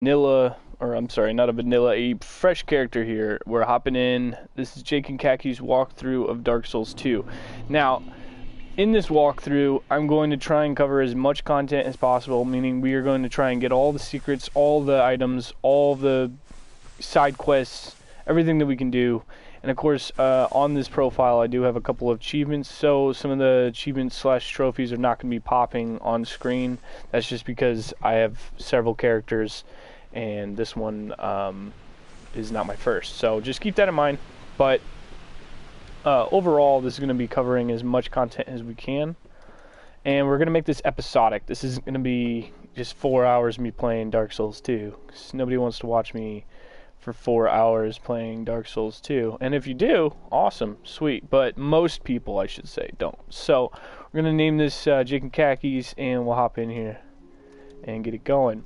vanilla, or I'm sorry, not a vanilla, a fresh character here. We're hopping in. This is Jakeinkhakis walkthrough of Dark Souls 2. Now, in this walkthrough, I'm going to try and cover as much content as possible, meaning we are going to try and get all the secrets, all the items, all the side quests, everything that we can do. And of course, on this profile, I do have a couple of achievements, so some of the achievements slash trophies are not going to be popping on screen. That's just because I have several characters, and this one is not my first. So just keep that in mind. But overall, this is going to be covering as much content as we can. And we're going to make this episodic. This isn't going to be just 4 hours of me playing Dark Souls 2. 'Cause nobody wants to watch me for 4 hours playing Dark Souls 2. And if you do, awesome, sweet. But most people, I should say, don't. So we're going to name this Jakeinkhakis, and we'll hop in here and get it going.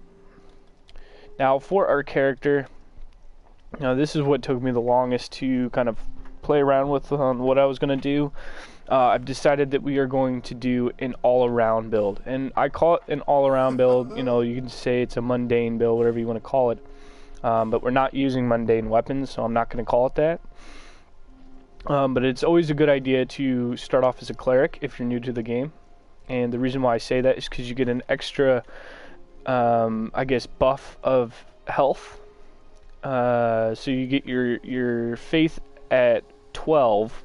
Now, for our character, this is what took me the longest to kind of play around with on what I was going to do. I've decided that we are going to do an all-around build. And I call it an all-around build. You know, you can say it's a mundane build, whatever you want to call it. But we're not using mundane weapons, so I'm not going to call it that. But it's always a good idea to start off as a cleric if you're new to the game. And the reason why I say that is because you get an extra, I guess, buff of health. So you get your faith at 12,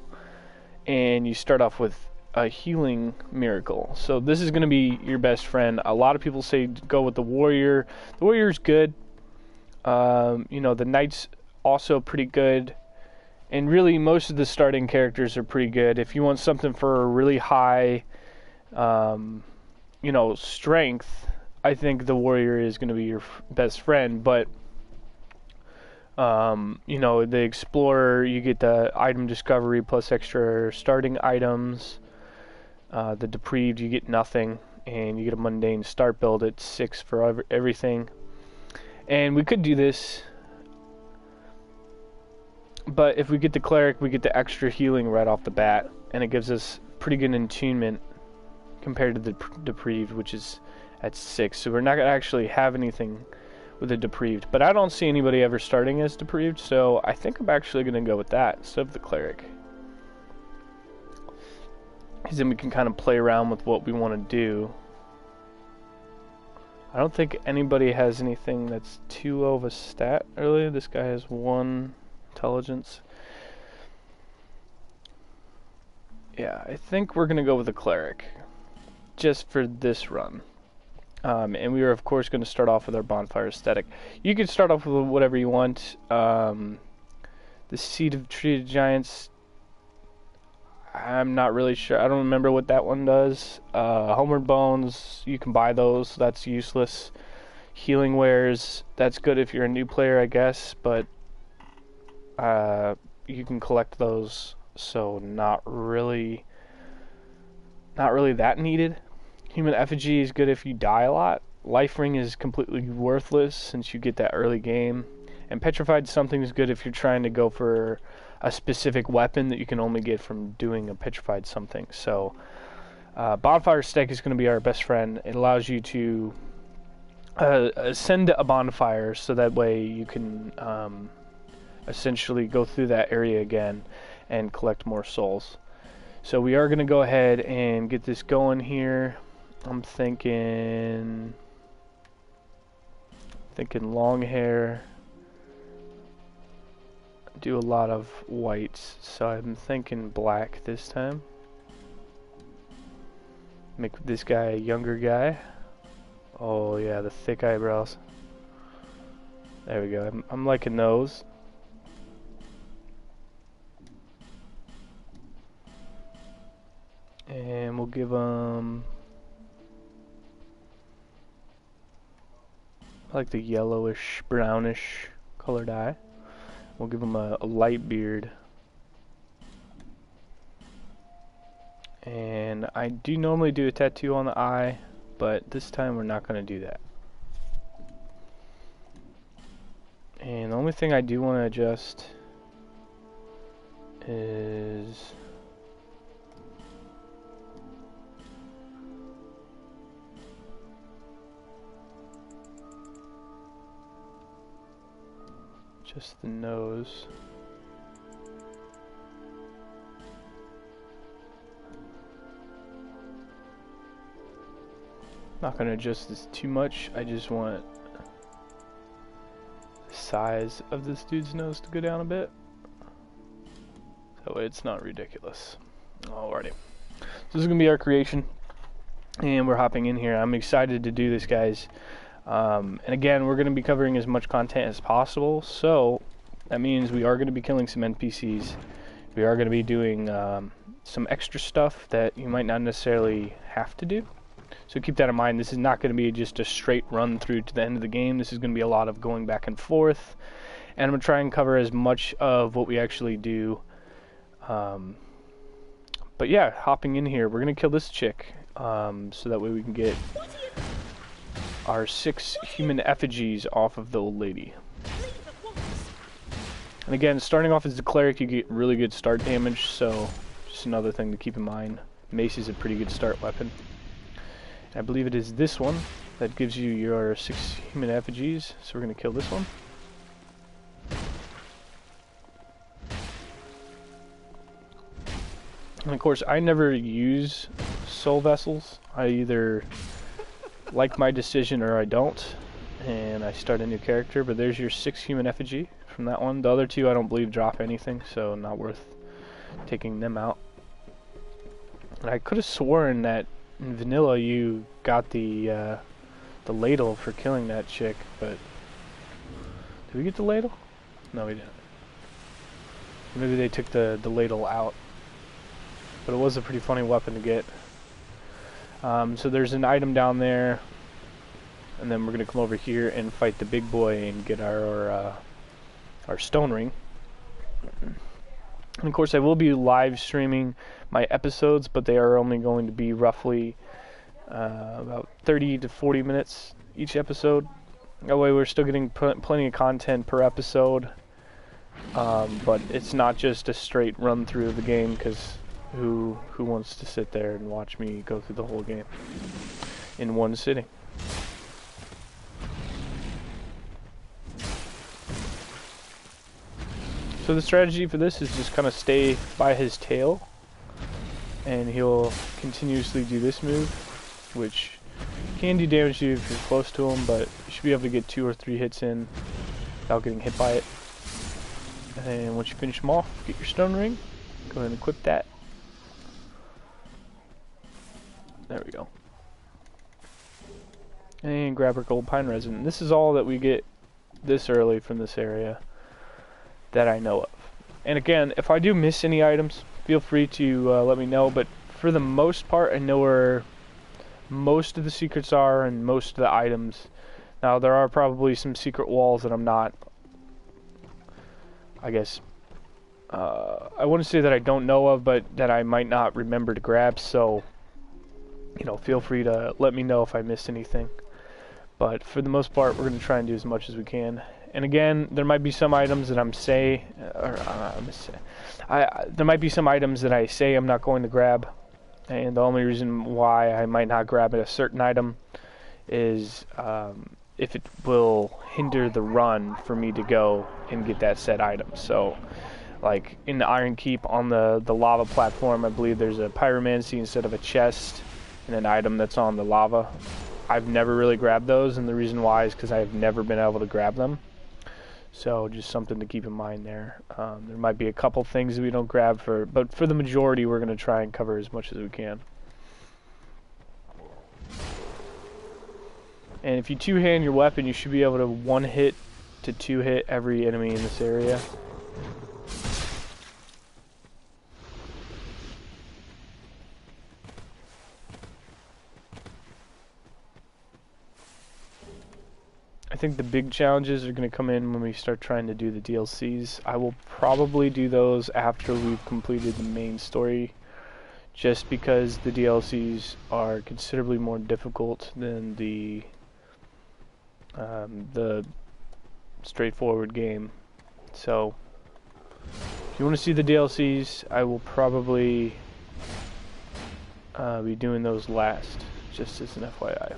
and you start off with a healing miracle. So this is going to be your best friend. A lot of people say go with the warrior. The warrior's good. The knight's also pretty good, and really most of the starting characters are pretty good. If you want something for a really high, strength, I think the warrior is going to be your best friend. But the explorer, you get the item discovery plus extra starting items. The depraved, you get nothing, and you get a mundane start build at 6 for everything. And we could do this, but if we get the cleric, we get the extra healing right off the bat, and it gives us pretty good attunement compared to the depraved, which is at 6. So we're not going to actually have anything with the depraved. But I don't see anybody ever starting as depraved, so I think I'm actually going to go with that instead of the cleric. Because then we can kind of play around with what we want to do. I don't think anybody has anything that's too low of a stat earlier. This guy has 1 intelligence. Yeah, I think we're going to go with a cleric. Just for this run. And we are, of course, going to start off with our bonfire aesthetic. You can start off with whatever you want. The Seed of Treated Giants, I'm not really sure. I don't remember what that one does. Homeward Bones, you can buy those. That's useless. Healing Wares, that's good if you're a new player, I guess. But you can collect those, so not really that needed. Human Effigy is good if you die a lot. Life Ring is completely worthless since you get that early game. And Petrified Something is good if you're trying to go for a specific weapon that you can only get from doing a Petrified Something. So Bonfire Stack is going to be our best friend. It allows you to ascend a bonfire, so that way you can essentially go through that area again and collect more souls. So we are going to go ahead and get this going here. I'm thinking long hair. Do a lot of whites, so I'm thinking black this time. Make this guy a younger guy. Oh yeah, the thick eyebrows. There we go. I'm liking those. And we'll give him, I like the yellowish, brownish colored eye. We'll give him a light beard. And I do normally do a tattoo on the eye, but this time we're not going to do that. And the only thing I do want to adjust is Just the nose. Not going to adjust this too much. I just want the size of this dude's nose to go down a bit. That way it's not ridiculous. Alrighty. So this is going to be our creation. And we're hopping in here. I'm excited to do this, guys. And again, we're going to be covering as much content as possible. So that means we are going to be killing some NPCs. We are going to be doing some extra stuff that you might not necessarily have to do. So keep that in mind. This is not going to be just a straight run through to the end of the game. This is going to be a lot of going back and forth. And I'm going to try and cover as much of what we actually do. But yeah, hopping in here, we're going to kill this chick. So that way we can get our 6 human effigies off of the old lady. And again, starting off as the cleric, you get really good start damage, so just another thing to keep in mind. Mace is a pretty good start weapon. I believe it is this one that gives you your 6 human effigies, so we're going to kill this one. And of course, I never use soul vessels. I either like my decision or I don't, and I start a new character. But there's your 6 human effigy from that one. The other 2 I don't believe drop anything, so not worth taking them out. And I could have sworn that in vanilla you got the ladle for killing that chick, but did we get the ladle? No, we didn't. Maybe they took the ladle out. But it was a pretty funny weapon to get. So there's an item down there, and then we're gonna come over here and fight the big boy and get our stone ring. And of course, I will be live streaming my episodes, but they are only going to be roughly about 30 to 40 minutes each episode. That way, we're still getting plenty of content per episode. But it's not just a straight run through of the game, because who wants to sit there and watch me go through the whole game in one sitting? So the strategy for this is just kind of stay by his tail, and he'll continuously do this move, which can do damage to you if you're close to him, but you should be able to get 2 or 3 hits in without getting hit by it. And once you finish him off, get your stone ring, go ahead and equip that. There we go. And grab our gold pine resin. This is all that we get this early from this area that I know of. And again, if I do miss any items, feel free to let me know. But for the most part, I know where most of the secrets are and most of the items. Now, there are probably some secret walls that I'm not, I guess, I wouldn't say that I don't know of, but that I might not remember to grab. So, you know, feel free to let me know if I missed anything. But for the most part, we're going to try and do as much as we can. And again, there might be some items that there might be some items that I say I'm not going to grab. And the only reason why I might not grab a certain item is if it will hinder the run for me to go and get that said item. So, like in the Iron Keep on the lava platform, I believe there's a pyromancy instead of a chest and an item that's on the lava. I've never really grabbed those, and the reason why is because I've never been able to grab them. So just something to keep in mind there. There might be a couple things that we don't grab, but for the majority, we're going to try and cover as much as we can. And if you two-hand your weapon, you should be able to 1-hit to 2-hit every enemy in this area. I think the big challenges are going to come in when we start trying to do the DLCs. I will probably do those after we've completed the main story, just because the DLCs are considerably more difficult than the straightforward game. So if you want to see the DLCs, I will probably be doing those last, just as an FYI.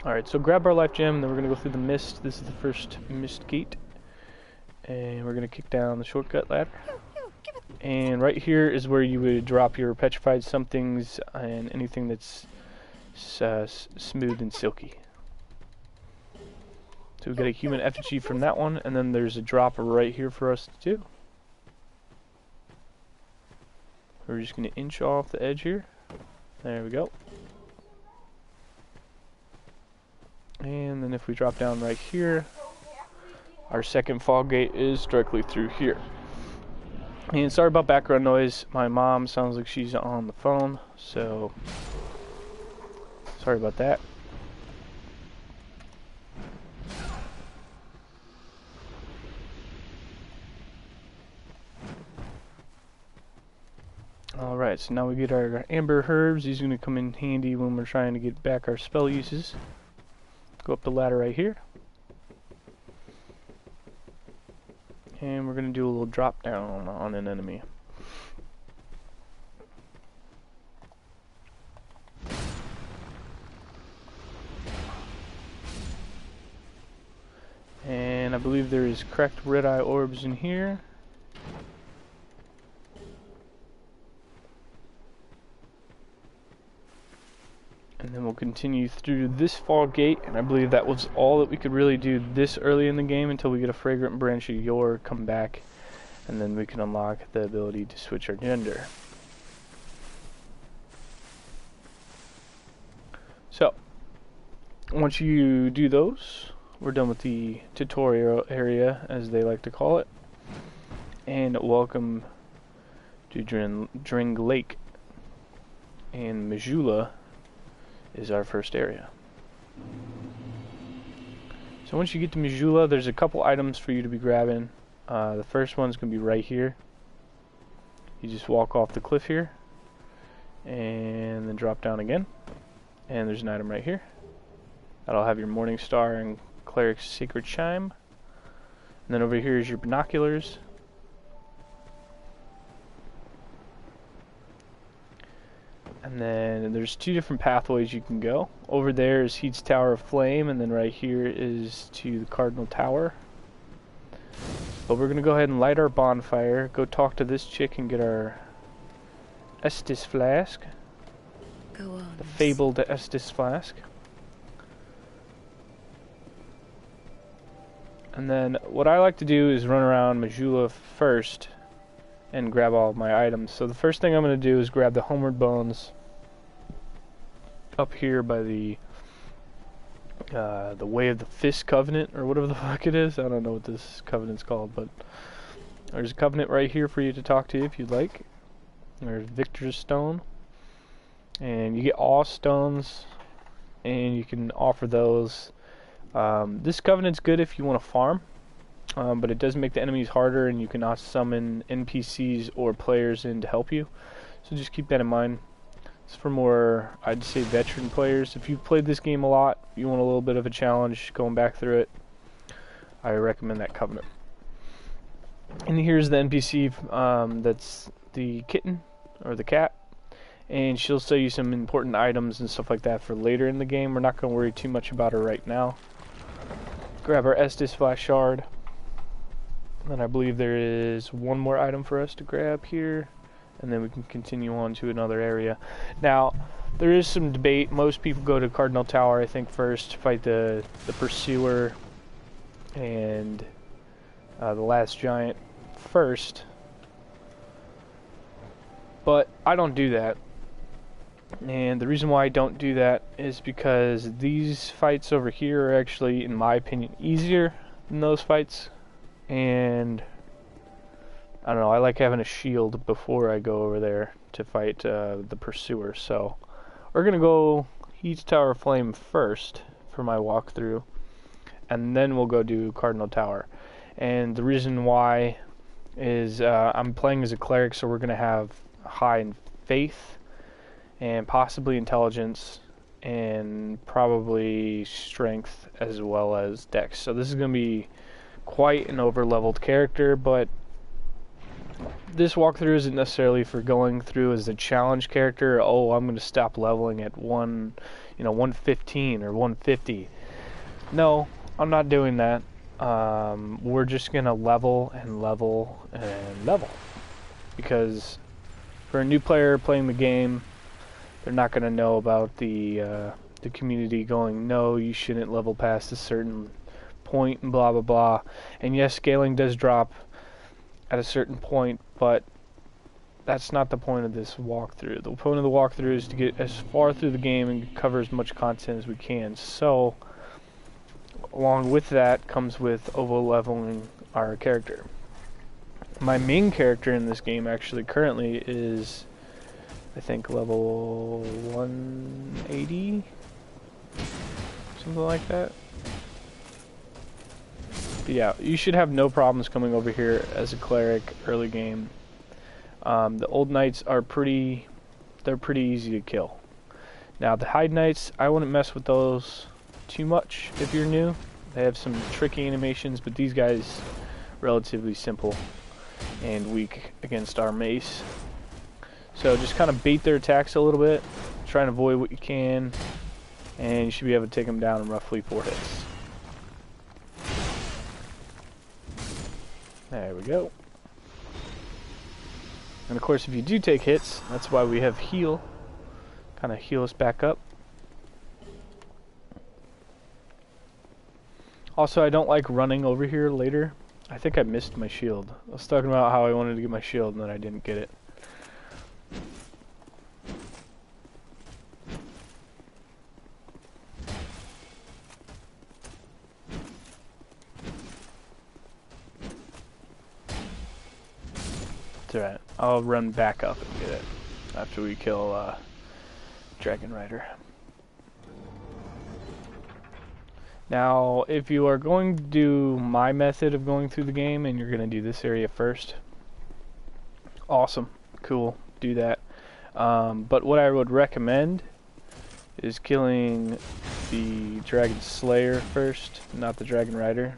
Alright, so grab our life gem, and then we're going to go through the mist. This is the first mist gate. And we're going to kick down the shortcut ladder. And right here is where you would drop your petrified somethings and anything that's smooth and silky. So we got a human effigy from that one, and then there's a drop right here for us to do. We're just going to inch off the edge here. There we go. And then if we drop down right here, our second fog gate is directly through here. And sorry about background noise. My mom sounds like she's on the phone, so sorry about that. Alright, so now we get our amber herbs. These are going to come in handy when we're trying to get back our spell uses. Go up the ladder right here. And we're going to do a little drop down on an enemy. And I believe there is cracked red eye orbs in here. And then we'll continue through this fog gate, and I believe that was all that we could really do this early in the game until we get a fragrant branch of yore, come back, and then we can unlock the ability to switch our gender. So, once you do those, we're done with the tutorial area, as they like to call it. And welcome to Dring Lake. And Majula is our first area. So once you get to Majula, there's a couple items for you to be grabbing. The first one's going to be right here. You just walk off the cliff here, and then drop down again. And there's an item right here. That'll have your Morning Star and Cleric's Sacred Chime. And then over here is your binoculars. And then there's two different pathways you can go. Over there is Heat's Tower of Flame, and then right here is to the Cardinal Tower. But we're going to go ahead and light our bonfire, go talk to this chick and get our Estus Flask. Go on. The fabled Estus Flask. And then what I like to do is run around Majula first and grab all of my items. So the first thing I'm going to do is grab the Homeward Bones up here by the Way of the Fist Covenant, or whatever the fuck it is. I don't know what this covenant's called, but there's a covenant right here for you to talk to if you'd like. There's Victor's Stone, and you get all stones, and you can offer those. This covenant's good if you want to farm, but it does make the enemies harder, and you can also summon NPCs or players in to help you. So just keep that in mind. It's for more, I'd say, veteran players. If you've played this game a lot, you want a little bit of a challenge going back through it, I recommend that covenant. And here's the NPC, that's the kitten, or the cat. And she'll sell you some important items and stuff like that for later in the game. We're not going to worry too much about her right now. Grab our Estus Flash Shard. And I believe there is one more item for us to grab here, and then we can continue on to another area. Now, there is some debate. Most people go to Cardinal Tower, I think, first, fight the Pursuer and the Last Giant first. But I don't do that. And the reason why I don't do that is because these fights over here are actually, in my opinion, easier than those fights. And I don't know, I like having a shield before I go over there to fight the Pursuer. So we're going to go Heat's Tower of Flame first for my walkthrough, and then we'll go do Cardinal Tower. And the reason why is I'm playing as a cleric, so we're going to have high in faith and possibly intelligence and probably strength as well as dex. So this is going to be quite an over-leveled character, but this walkthrough isn't necessarily for going through as a challenge character. Oh, I'm going to stop leveling at 115 or 150. No, I'm not doing that. We're just going to level and level and level. Because for a new player playing the game, they're not going to know about the community going, no, you shouldn't level past a certain point and blah blah blah. And yes, scaling does drop at a certain point, but that's not the point of this walkthrough. The point of the walkthrough is to get as far through the game and cover as much content as we can. So along with that comes with over leveling our character. My main character in this game actually currently is, I think, level 180, something like that. But yeah, you should have no problems coming over here as a cleric early game. The old knights are they're pretty easy to kill. Now the hide knights, I wouldn't mess with those too much if you're new. They have some tricky animations, but these guys relatively simple and weak against our mace. So just kind of bait their attacks a little bit, try and avoid what you can, and you should be able to take them down in roughly 4 hits. There we go. And of course, if you do take hits, that's why we have heal. Kind of heal us back up. Also, I don't like running over here later. I think I missed my shield. I was talking about how I wanted to get my shield and then I didn't get it. It's alright. I'll run back up and get it after we kill Dragon Rider. Now, if you are going to do my method of going through the game and you're going to do this area first, awesome, cool, do that. But what I would recommend is killing the Dragon Slayer first, not the Dragon Rider,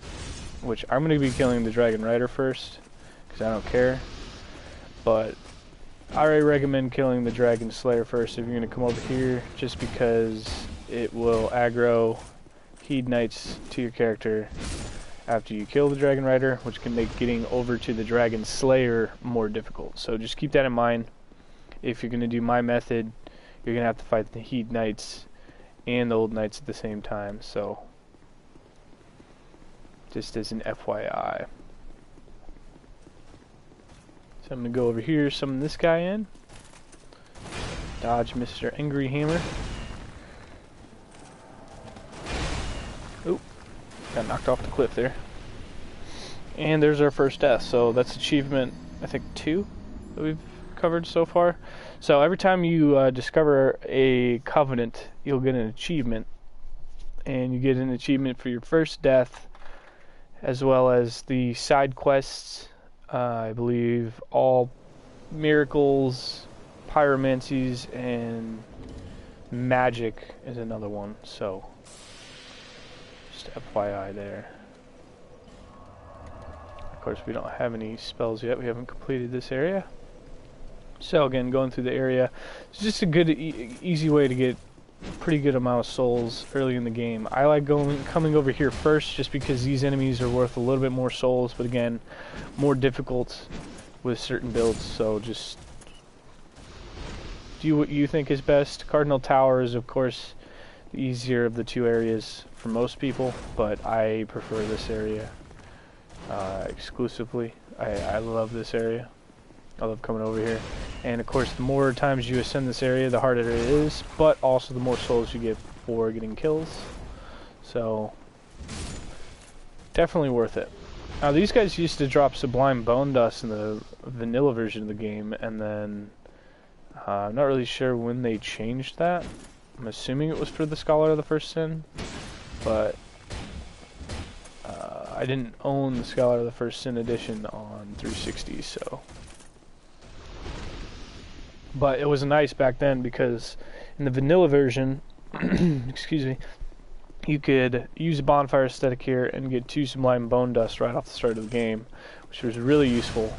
which I'm going to be killing the Dragon Rider first, because I don't care. But I already recommend killing the Dragon Slayer first if you're going to come over here, just because it will aggro Heed Knights to your character after you kill the Dragon Rider, which can make getting over to the Dragon Slayer more difficult. So just keep that in mind. If you're going to do my method, you're going to have to fight the Heed Knights and the Old Knights at the same time. So just as an FYI. So I'm going to go over here, summon this guy in. Dodge Mr. Angry Hammer. Oop, got knocked off the cliff there. And there's our first death. So that's achievement, I think, 2 that we've covered so far. So every time you discover a covenant, you'll get an achievement. And you get an achievement for your first death, as well as the side quests. I believe all miracles, pyromancies, and magic is another one. So just FYI there. Of course, we don't have any spells yet. We haven't completed this area. So again, going through the area, it's just a good, easy way to get a pretty good amount of souls early in the game. I like coming over here first, just because these enemies are worth a little bit more souls, but again, more difficult with certain builds. So just do what you think is best. Cardinal Tower is, of course, the easier of the 2 areas for most people, but I prefer this area exclusively. I love this area. I love coming over here. And of course, the more times you ascend this area, the harder it is, but also the more souls you get for getting kills. So definitely worth it. Now these guys used to drop Sublime Bone Dust in the vanilla version of the game, and then I'm not really sure when they changed that. I'm assuming it was for the Scholar of the First Sin, but I didn't own the Scholar of the First Sin edition on 360, so. But it was nice back then, because in the vanilla version, excuse me, you could use a bonfire aesthetic here and get 2 Sublime Bone Dust right off the start of the game, which was really useful.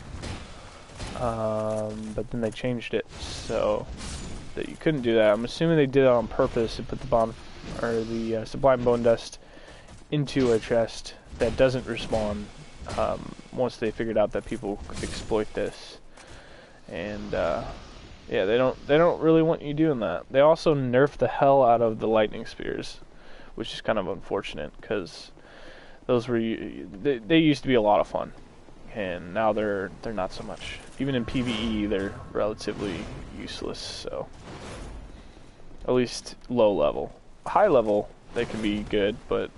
but then they changed it so that you couldn't do that. I'm assuming they did it on purpose to put the bomb or the sublime bone dust into a chest that doesn't respawn once they figured out that people could exploit this. And yeah, they don't really want you doing that. They also nerfed the hell out of the lightning spears, which is kind of unfortunate because those were they used to be a lot of fun, and now they're not so much. Even in PvE, they're relatively useless. So at least low level. High level, they can be good, but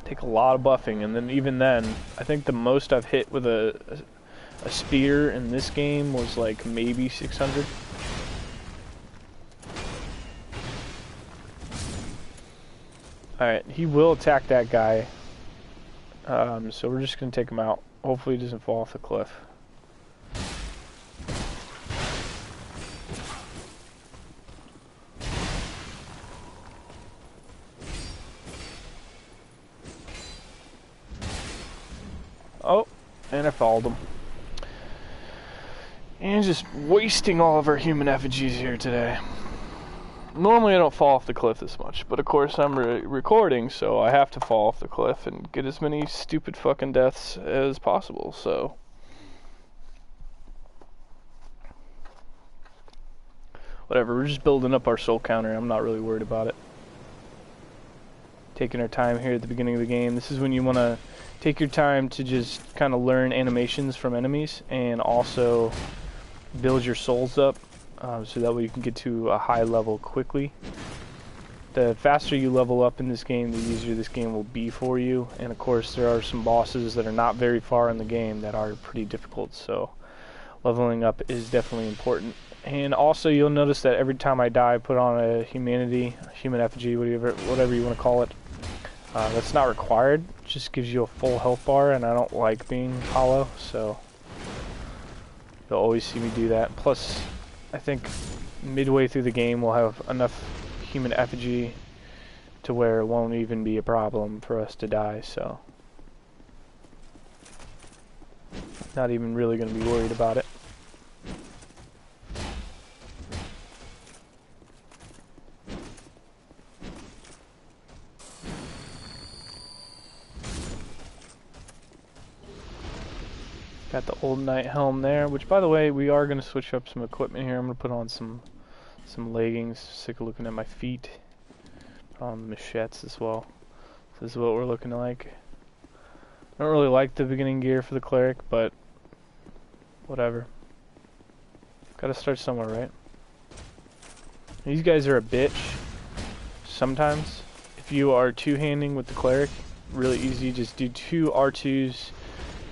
take a lot of buffing, and then even then, I think the most I've hit with a spear in this game was like maybe 600. Alright, he will attack that guy. So we're just going to take him out. Hopefully he doesn't fall off the cliff. Oh, and I followed him. And just wasting all of our human effigies here today. Normally I don't fall off the cliff this much, but of course I'm recording, so I have to fall off the cliff and get as many stupid fucking deaths as possible, so. Whatever, we're just building up our soul counter. I'm not really worried about it. Taking our time here at the beginning of the game. This is when you want to take your time to just kind of learn animations from enemies and also build your souls up so that way you can get to a high level quickly. The faster you level up in this game, the easier this game will be for you. And of course there are some bosses that are not very far in the game that are pretty difficult, so leveling up is definitely important. And also you'll notice that every time I die I put on a human effigy, whatever you want to call it. That's not required, it just gives you a full health bar, and I don't like being hollow, so you'll always see me do that. Plus, I think midway through the game we'll have enough human effigy to where it won't even be a problem for us to die, so not even really going to be worried about it. Got the old knight helm there, which by the way, we are going to switch up some equipment here. I'm going to put on some leggings, sick of looking at my feet. Put on the machetes as well. So this is what we're looking like. I don't really like the beginning gear for the cleric, but whatever. Gotta start somewhere, right? These guys are a bitch sometimes. If you are two-handing with the cleric, really easy, just do 2 R2s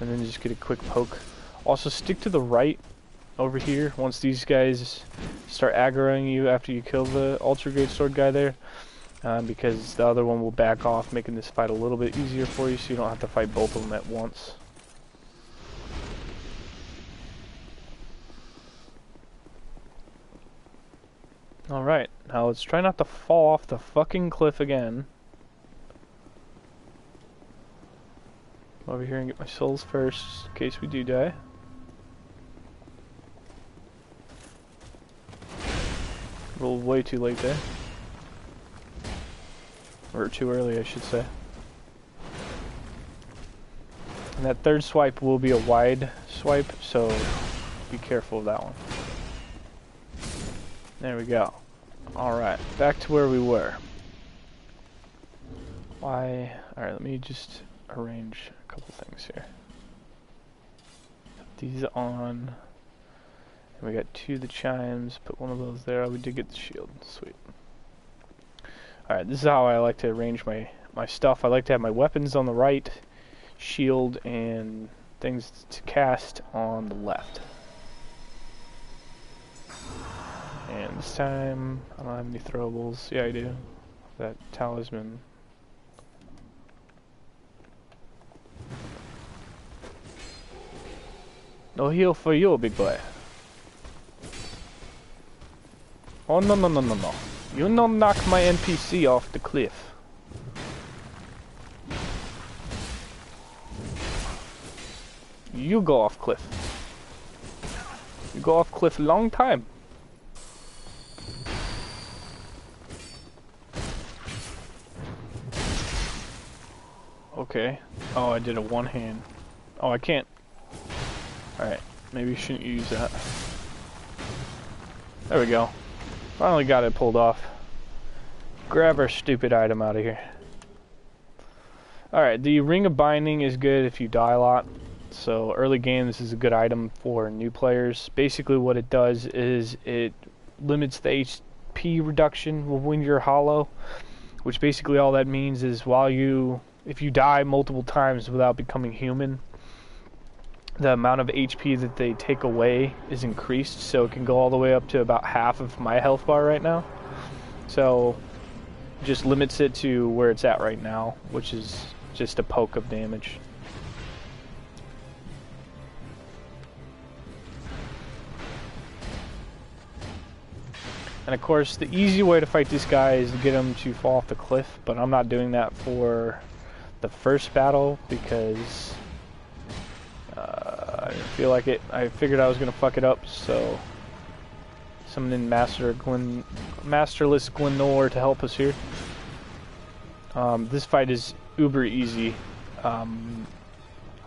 and then just get a quick poke. Also stick to the right over here once these guys start aggroing you after you kill the ultra great sword guy there, because the other one will back off, making this fight a little bit easier for you so you don't have to fight both of them at once. Alright, now let's try not to fall off the fucking cliff again. Over here and get my souls first, in case we do die. Rolled way too late there. Or too early, I should say. And that third swipe will be a wide swipe, so be careful of that one. There we go. Alright, back to where we were. Alright, let me just arrange a couple things here. Put these on. And we got 2 of the chimes, put one of those there. We did get the shield, sweet. Alright, this is how I like to arrange my stuff. I like to have my weapons on the right, shield and things to cast on the left. And this time, I don't have any throwables. Yeah, I do. That talisman. No heal for you, big boy. Oh, no, no, no, no, no. You don't knock my NPC off the cliff. You go off cliff. You go off cliff a long time. Okay. Oh, I did a one hand. Oh, I can't. Alright. Maybe you shouldn't use that. There we go. Finally got it pulled off. Grab our stupid item out of here. Alright, the Ring of Binding is good if you die a lot. So early game, this is a good item for new players. Basically what it does is it limits the HP reduction when you're hollow. Which basically all that means is if you die multiple times without becoming human, the amount of HP that they take away is increased, so it can go all the way up to about half of my health bar right now. So just limits it to where it's at right now, which is just a poke of damage. And of course, the easy way to fight this guy is to get him to fall off the cliff, but I'm not doing that for the first battle because I didn't feel like it. I figured I was gonna fuck it up, so summoning Masterless Glenor to help us here. This fight is uber easy out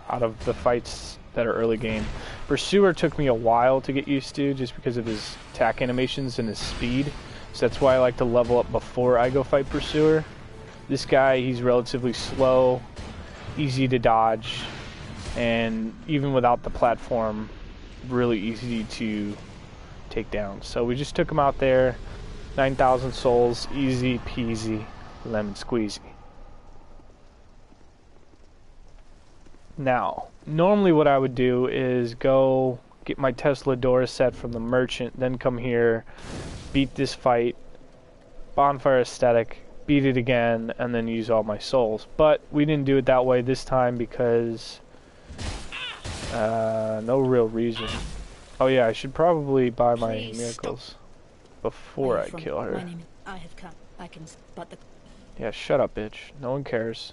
of the fights that are early game. Pursuer took me a while to get used to just because of his attack animations and his speed, so that's why I like to level up before I go fight Pursuer. This guy, he's relatively slow, easy to dodge, and even without the platform, really easy to take down. So we just took him out there, 9,000 souls, easy peasy, lemon squeezy. Now, normally what I would do is go get my Tesla Dora set from the merchant, then come here, beat this fight, bonfire aesthetic, beat it again, and then use all my souls. But we didn't do it that way this time because no real reason. Oh yeah, I should probably buy my miracles before I kill her. Yeah, shut up, bitch. No one cares.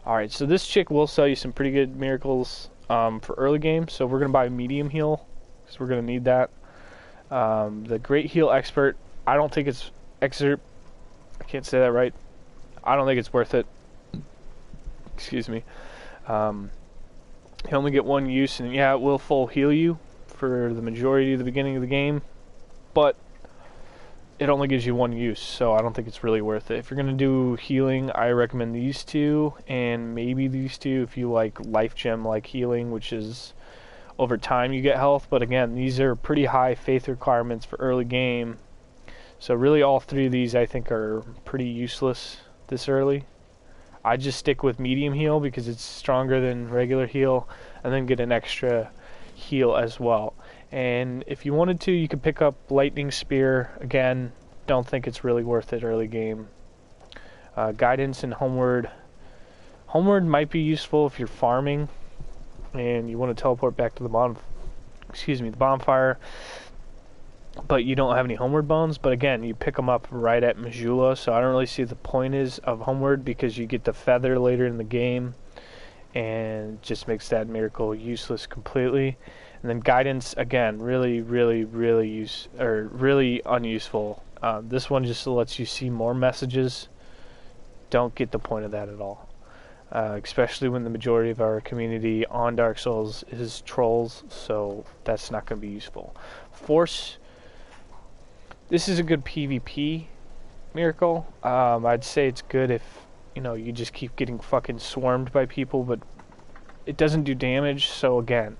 Alright, so this chick will sell you some pretty good miracles for early game, so we're going to buy medium heal, because we're going to need that. The great heal expert, I don't think it's I can't say that right. I don't think it's worth it. Excuse me. You only get one use, and yeah, it will full heal you for the majority of the beginning of the game, but it only gives you one use, so I don't think it's really worth it. If you're going to do healing, I recommend these two, and maybe these two if you like life gem like healing, which is over time you get health, but again, these are pretty high faith requirements for early game. So really all three of these I think are pretty useless this early. I just stick with medium heal because it's stronger than regular heal, and then get an extra heal as well. And if you wanted to, you could pick up lightning spear. Again, don't think it's really worth it early game. Guidance and homeward. Homeward might be useful if you're farming and you want to teleport back to the bonfire, but you don't have any homeward bones. But again, you pick them up right at Majula, so I don't really see the point of homeward because you get the feather later in the game and just makes that miracle useless completely. And then guidance, again, really unuseful. This one just lets you see more messages. Don't get the point of that at all. Especially when the majority of our community on Dark Souls is trolls, so that's not going to be useful. Force. This is a good PvP miracle. I'd say it's good if you just keep getting fucking swarmed by people, but it doesn't do damage. So again,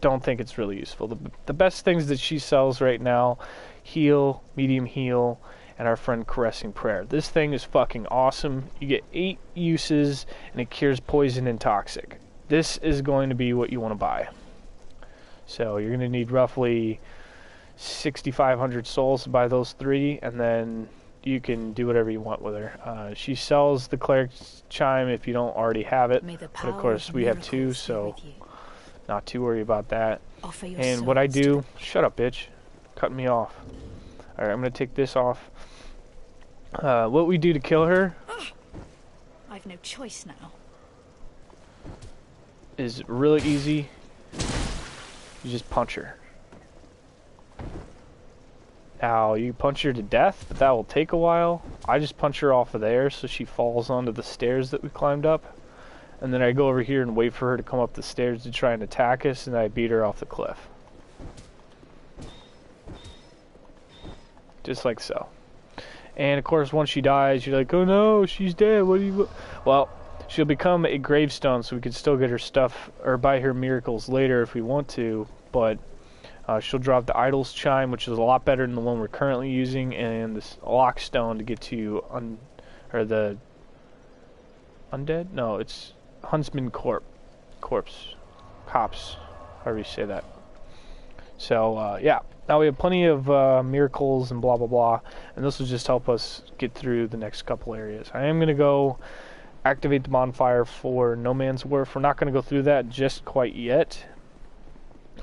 don't think it's really useful. The best things that she sells right now: heal, medium heal, and our friend Caressing Prayer. This thing is fucking awesome. You get 8 uses, and it cures poison and toxic. This is going to be what you want to buy. So you're going to need roughly 6,500 souls to buy those 3, and then you can do whatever you want with her. She sells the Cleric's Chime if you don't already have it, but of course we have 2, so not too worried about that. And what I do... Shut up, bitch. Cutting me off. Alright, I'm going to take this off. What we do to kill her... I've no choice now. is really easy. You just punch her. Now, you punch her to death, but that will take a while. I just punch her off of there so she falls onto the stairs that we climbed up. And then I go over here and wait for her to come up the stairs to try and attack us, and I beat her off the cliff. Just like so. And of course, once she dies, you're like, oh no, she's dead, what do you... Well, she'll become a gravestone, so we can still get her stuff, or buy her miracles later if we want to, but... she'll drop the Idol's Chime, which is a lot better than the one we're currently using, and this Lockstone to get to the Undead? No, it's Huntsman Corpse. However you say that. So, yeah. Now we have plenty of miracles and blah blah blah, and this will just help us get through the next couple areas. I am going to go activate the bonfire for No Man's Wharf. We're not going to go through that just quite yet.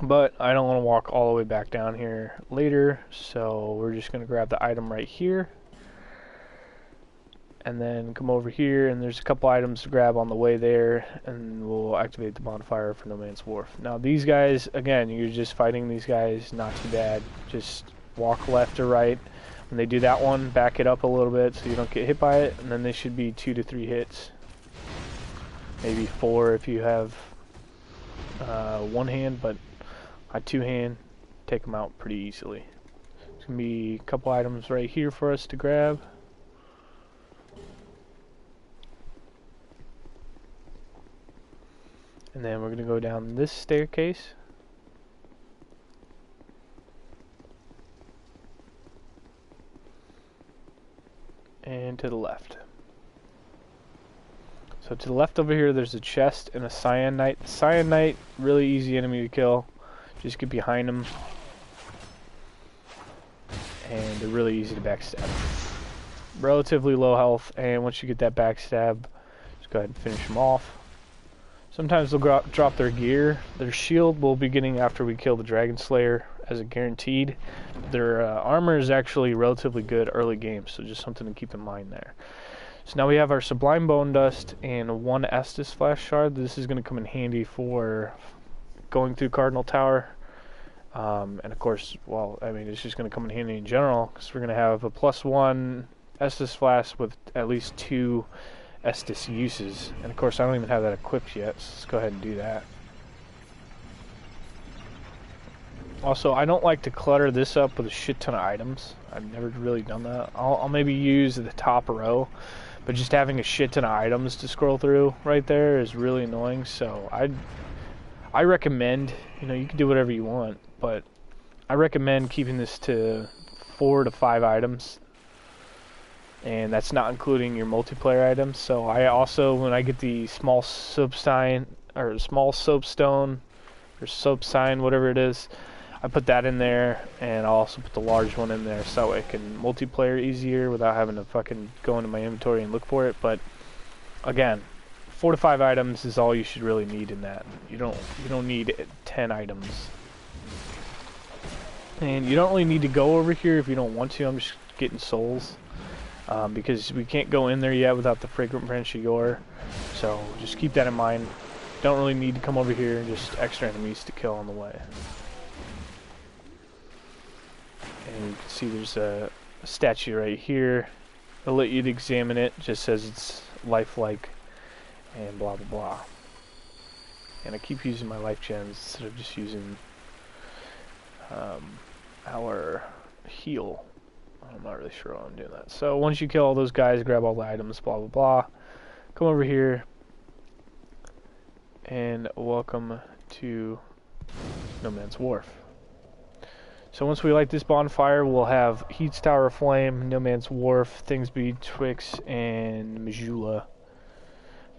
But I don't want to walk all the way back down here later, so we're just going to grab the item right here. And then come over here, and there's a couple items to grab on the way there, and we'll activate the bonfire for No Man's Wharf. Now these guys, again, you're just fighting these guys, not too bad. Just walk left or right. When they do that one, back it up a little bit so you don't get hit by it, and then they should be 2 to 3 hits. Maybe 4 if you have one hand, but I two-hand, take them out pretty easily. There's going to be a couple items right here for us to grab. And then we're going to go down this staircase. And to the left. So to the left over here there's a chest and a Cyan Knight. The Cyan Knight, really easy enemy to kill. Just get behind them. And they're really easy to backstab. Relatively low health, and once you get that backstab, just go ahead and finish them off. Sometimes they'll drop their gear. Their shield will be getting after we kill the Dragon Slayer as a guaranteed. Their armor is actually relatively good early game, so just something to keep in mind there. So now we have our Sublime Bone Dust and 1 Estus Flash Shard. This is going to come in handy for going through Cardinal Tower. And of course, well, I mean, it's just going to come in handy in general, because we're going to have a +1 Estus Flask with at least 2 Estus uses. And of course, I don't even have that equipped yet, so let's go ahead and do that. Also, I don't like to clutter this up with a shit ton of items. I've never really done that. I'll maybe use the top row, but just having a shit ton of items to scroll through right there is really annoying. So I recommend, you know, you can do whatever you want, but I recommend keeping this to 4 to 5 items. And that's not including your multiplayer items. So I also, when I get the small soapstone, or small soapstone, or soap sign, whatever it is, I put that in there, and I'll also put the large one in there so I can multiplayer easier without having to fucking go into my inventory and look for it. But again, 4 to 5 items is all you should really need in that. You don't need 10 items. And you don't really need to go over here if you don't want to. I'm just getting souls. Because we can't go in there yet without the Fragrant Branch of Yore. So just keep that in mind. Don't really need to come over here, just extra enemies to kill on the way. And you can see there's a statue right here. I'll let you examine it. It just says it's lifelike and blah blah blah. And I keep using my life gems instead of just using our heal. I'm not really sure why I'm doing that. So once you kill all those guys, grab all the items, blah blah blah. Come over here and welcome to No Man's Wharf. So once we light this bonfire, we'll have Heat's Tower of Flame, No Man's Wharf, Things Betwixt, and Majula.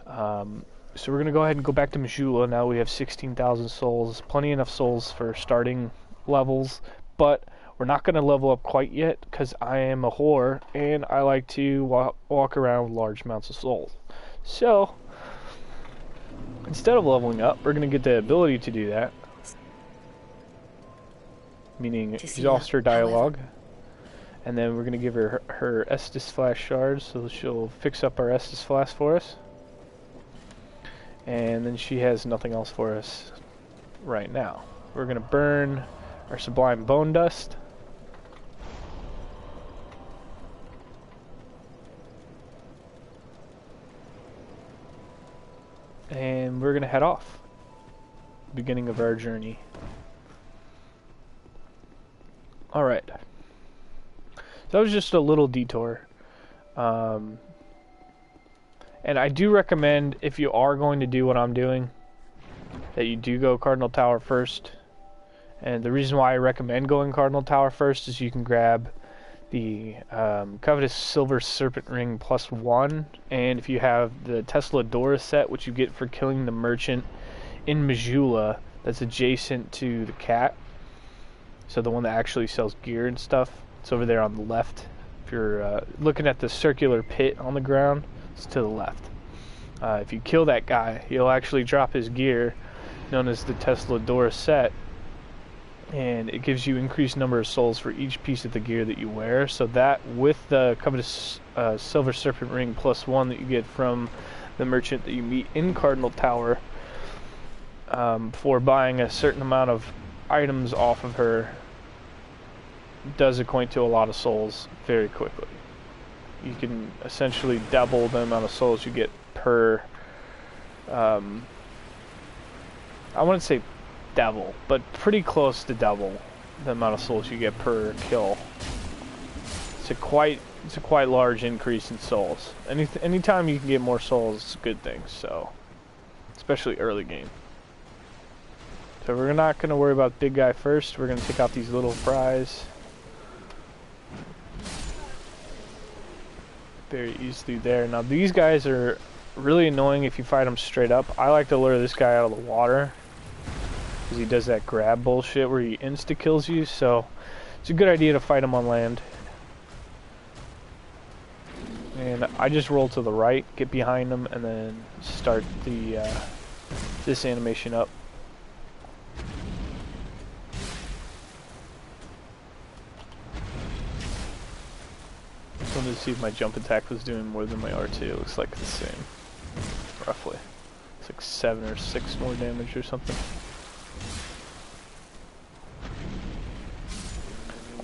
So we're going to go ahead and go back to Majula. Now we have 16,000 souls. Plenty enough souls for starting levels, but we're not going to level up quite yet because I am a whore and I like to walk around with large amounts of souls. So instead of leveling up, we're going to get the ability to do that. Meaning exhaust her dialogue. And then we're going to give her her Estus Flash Shard, so she'll fix up our Estus Flask for us. And then she has nothing else for us right now. We're going to burn our Sublime Bone Dust. And we're going to head off. Beginning of our journey. Alright. So that was just a little detour. And I do recommend, if you are going to do what I'm doing, that you do go Cardinal Tower first. And the reason why I recommend going Cardinal Tower first is you can grab the Covetous Silver Serpent Ring +1. And if you have the Tesla Dora set, which you get for killing the merchant in Majula, that's adjacent to the cat. So the one that actually sells gear and stuff. It's over there on the left. If you're looking at the circular pit on the ground, it's to the left. If you kill that guy, he'll actually drop his gear, known as the Tesla Dora set, and it gives you increased number of souls for each piece of the gear that you wear. So that, with the Covetous Silver Serpent Ring +1 that you get from the merchant that you meet in Cardinal Tower, for buying a certain amount of items off of her, does equate to a lot of souls very quickly. You can essentially double the amount of souls you get per, I wouldn't say double, but pretty close to double the amount of souls you get per kill. It's a quite large increase in souls. Anytime you can get more souls, it's a good thing. So, especially early game. So we're not going to worry about big guy first. We're going to take out these little fries very easily there. Now these guys are really annoying if you fight them straight up. I like to lure this guy out of the water because he does that grab bullshit where he insta-kills you. So it's a good idea to fight him on land. And I just roll to the right, get behind him, and then start the this animation up. I wanted to see if my jump attack was doing more than my R2. It looks like the same, roughly. It's like 7 or 6 more damage or something.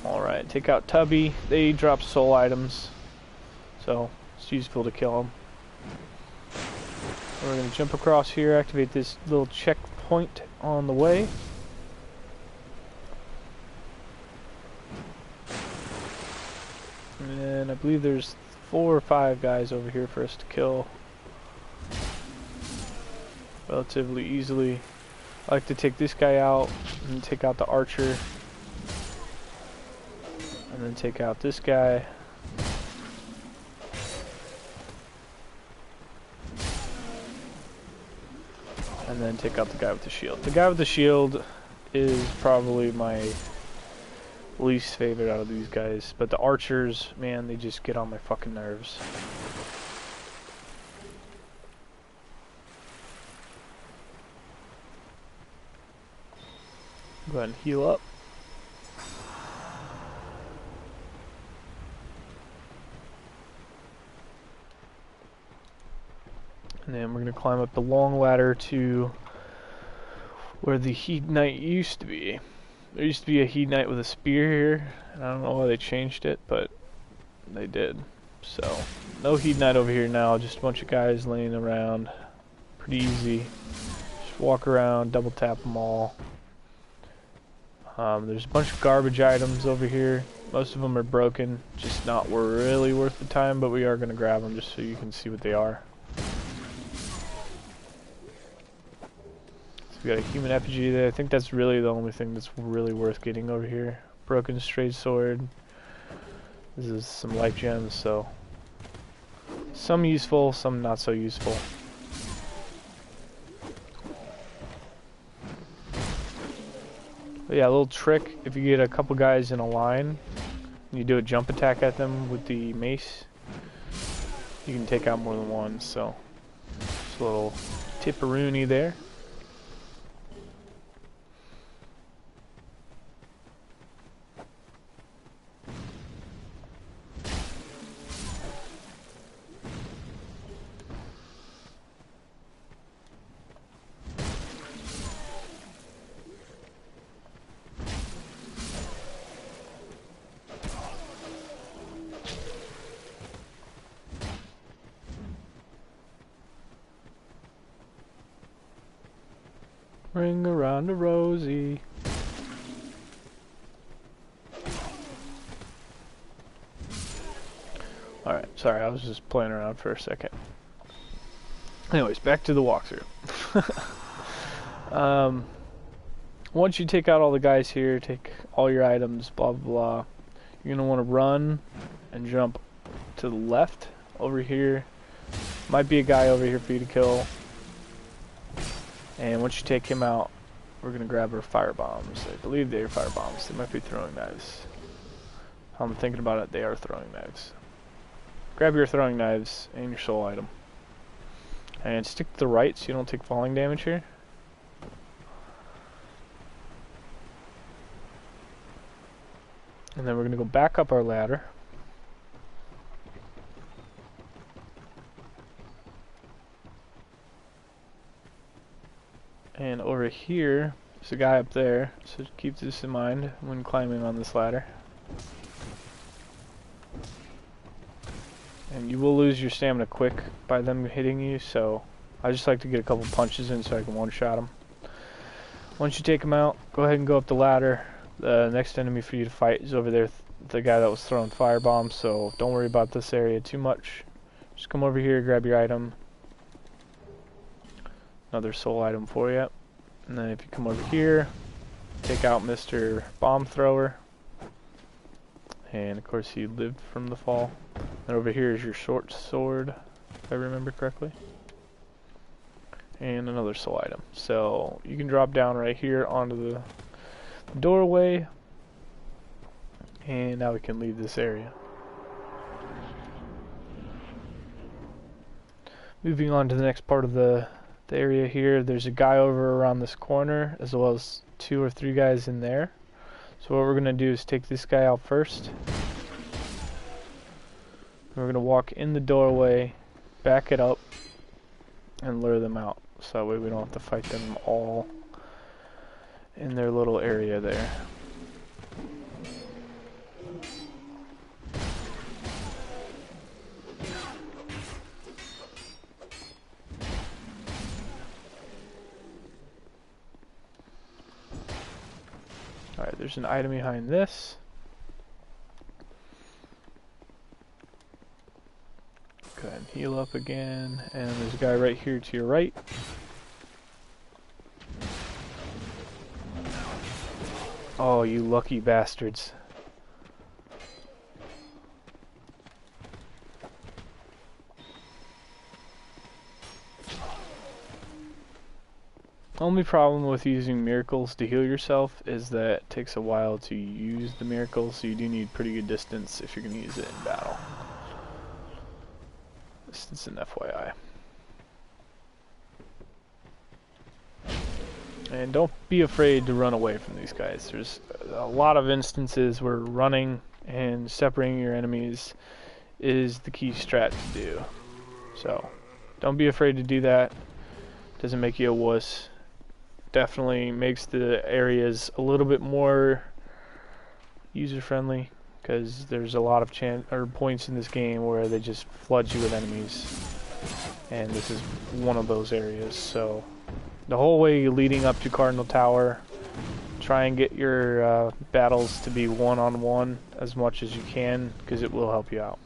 Alright, take out Tubby. They drop soul items, so it's useful to kill them. We're going to jump across here, activate this little checkpoint on the way. And I believe there's 4 or 5 guys over here for us to kill relatively easily. I like to take this guy out and take out the archer, and then take out this guy. And then take out the guy with the shield. The guy with the shield is probably my least favorite out of these guys, but the archers, man, they just get on my fucking nerves. Go ahead and heal up. And then we're going to climb up the long ladder to where the Heat Knight used to be. There used to be a Heat Knight with a spear here, and I don't know why they changed it, but they did. So, no Heat Knight over here now, just a bunch of guys laying around. Pretty easy. Just walk around, double tap them all. There's a bunch of garbage items over here. Most of them are broken, just not really worth the time, but we are going to grab them just so you can see what they are. We got a human effigy there. I think that's really the only thing that's really worth getting over here. Broken straight sword. This is some life gems, so some useful, some not so useful. But yeah, a little trick, if you get a couple guys in a line and you do a jump attack at them with the mace, you can take out more than one, so just a little tipperoonie there. Ring around a rosy. Alright, sorry, I was just playing around for a second. Anyways, back to the walkthrough. Once you take out all the guys here, take all your items, blah blah blah, you're going to want to run and jump to the left over here. Might be a guy over here for you to kill. And once you take him out, we're going to grab our fire bombs. I believe they are fire bombs. They might be throwing knives. I'm thinking about it, they are throwing knives. Grab your throwing knives and your soul item. And stick to the right so you don't take falling damage here. And then we're going to go back up our ladder. And over here, there's a guy up there, so keep this in mind when climbing on this ladder. And you will lose your stamina quick by them hitting you, so I just like to get a couple punches in so I can one-shot them. Once you take them out, go ahead and go up the ladder. The next enemy for you to fight is over there, the guy that was throwing fire bombs, so don't worry about this area too much. Just come over here, grab your item. Another soul item for you. And then if you come over here, take out Mr. Bomb Thrower. And of course he lived from the fall. And over here is your short sword, if I remember correctly. And another soul item. So you can drop down right here onto the doorway. And now we can leave this area. Moving on to the next part of the area here, there's a guy over around this corner, as well as 2 or 3 guys in there. So what we're going to do is take this guy out first. We're going to walk in the doorway, back it up, and lure them out. So that way we don't have to fight them all in their little area there. Alright, there's an item behind this. Go ahead and heal up again. And there's a guy right here to your right. Oh, you lucky bastards. Only problem with using miracles to heal yourself is that it takes a while to use the miracles, so you do need pretty good distance if you're going to use it in battle. This is an FYI. And don't be afraid to run away from these guys. There's a lot of instances where running and separating your enemies is the key strat to do. So, don't be afraid to do that. Doesn't make you a wuss. Definitely makes the areas a little bit more user-friendly, because there's a lot of points in this game where they just flood you with enemies, and this is one of those areas. So the whole way leading up to Cardinal Tower, try and get your battles to be one-on-one as much as you can, because it will help you out.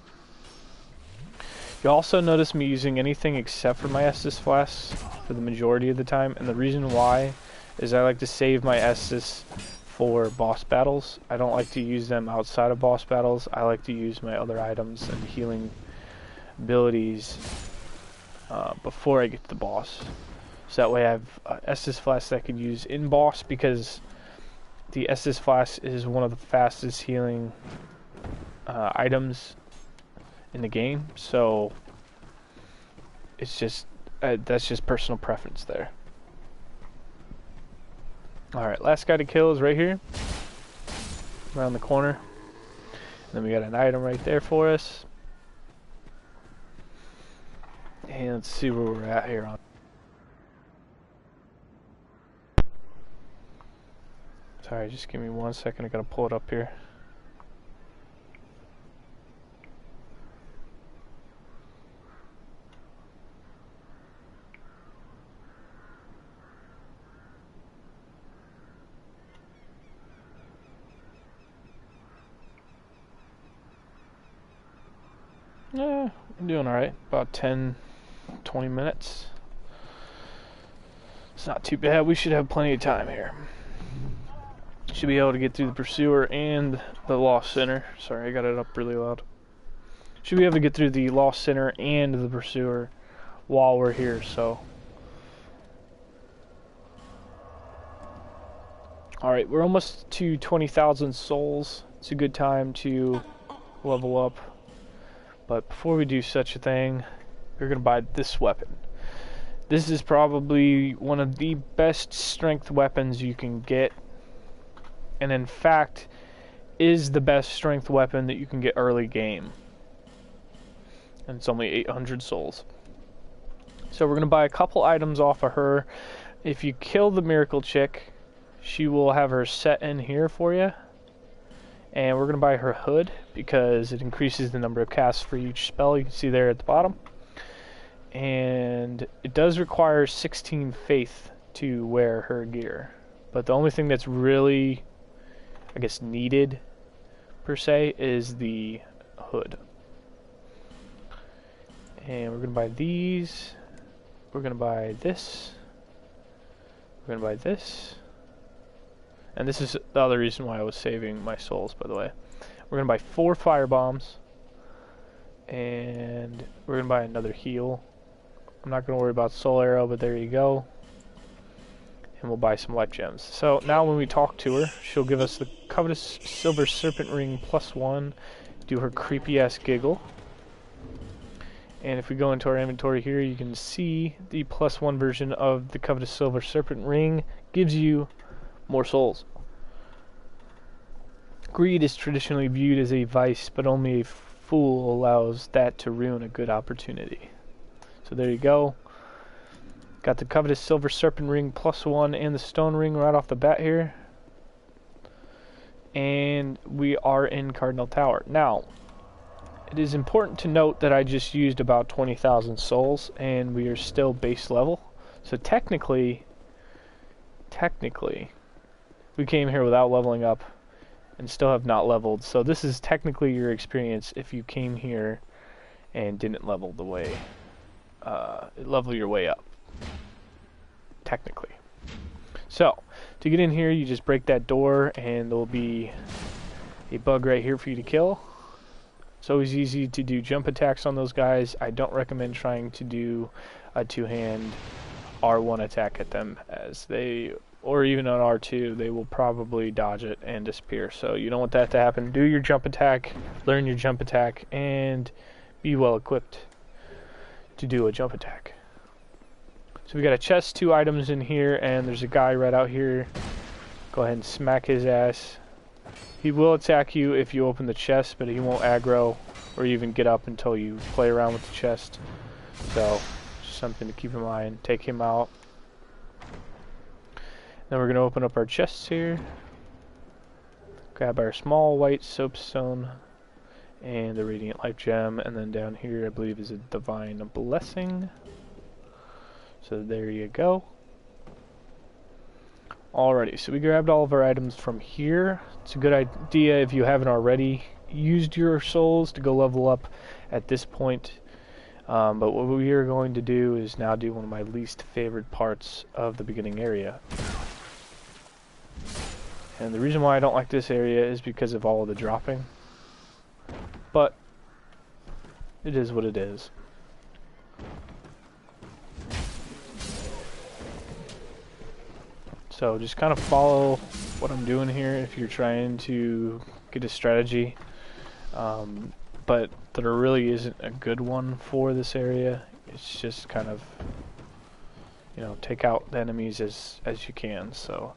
You'll also notice me using anything except for my Estus flasks for the majority of the time, and the reason why is I like to save my Estus for boss battles. I don't like to use them outside of boss battles. I like to use my other items and healing abilities before I get to the boss. So that way I have Estus flasks that I can use in boss, because the Estus flask is one of the fastest healing items in the game, so it's just that's just personal preference there. Alright, last guy to kill is right here, around the corner. And then we got an item right there for us. And let's see where we're at here on. Sorry, just give me 1 second, I gotta pull it up here. Yeah, I'm doing alright. About 10, 20 minutes. It's not too bad. We should have plenty of time here. Should be able to get through the Pursuer and the Lost Center. Sorry, I got it up really loud. Should be able to get through the Lost Center and the Pursuer while we're here, so. Alright, we're almost to 20,000 souls. It's a good time to level up. But before we do such a thing, we're going to buy this weapon. This is probably one of the best strength weapons you can get. And in fact, is the best strength weapon that you can get early game. And it's only 800 souls. So we're going to buy a couple items off of her. If you kill the miracle chick, she will have her set in here for you. And we're going to buy her hood because it increases the number of casts for each spell. You can see there at the bottom. And it does require 16 faith to wear her gear. But the only thing that's really, I guess, needed, per se, is the hood. And we're going to buy these. We're going to buy this. We're going to buy this. And this is the other reason why I was saving my souls, by the way. We're going to buy 4 fire bombs. And we're going to buy another heal. I'm not going to worry about soul arrow, but there you go. And we'll buy some life gems. So now when we talk to her, she'll give us the covetous silver serpent ring +1. Do her creepy ass giggle. And if we go into our inventory here, you can see the +1 version of the covetous silver serpent ring gives you more souls. Greed is traditionally viewed as a vice, but only a fool allows that to ruin a good opportunity. So there you go. Got the covetous silver serpent ring +1 and the stone ring right off the bat here. And we are in Cardinal Tower. Now, it is important to note that I just used about 20,000 souls and we are still base level. So technically, we came here without leveling up and still have not leveled. So this is technically your experience if you came here and didn't level the way, level your way up. Technically. So, to get in here, you just break that door and there'll be a bug right here for you to kill. It's always easy to do jump attacks on those guys. I don't recommend trying to do a two-hand R1 attack at them, as they, or even on R2, they will probably dodge it and disappear. So you don't want that to happen. Do your jump attack, learn your jump attack, and be well equipped to do a jump attack. So we got a chest, 2 items in here, and there's a guy right out here. Go ahead and smack his ass. He will attack you if you open the chest, but he won't aggro or even get up until you play around with the chest. So, just something to keep in mind. Take him out. Then we're going to open up our chests here. Grab our small white soapstone and the radiant life gem. And then down here, I believe, is a divine blessing. So there you go. Alrighty, so we grabbed all of our items from here. It's a good idea if you haven't already used your souls to go level up at this point. But what we are going to do is now do one of my least favorite parts of the beginning area. And the reason why I don't like this area is because of all of the dropping. But it is what it is. So just kind of follow what I'm doing here if you're trying to get a strategy. But there really isn't a good one for this area. It's just kind of, you know, take out the enemies as you can. So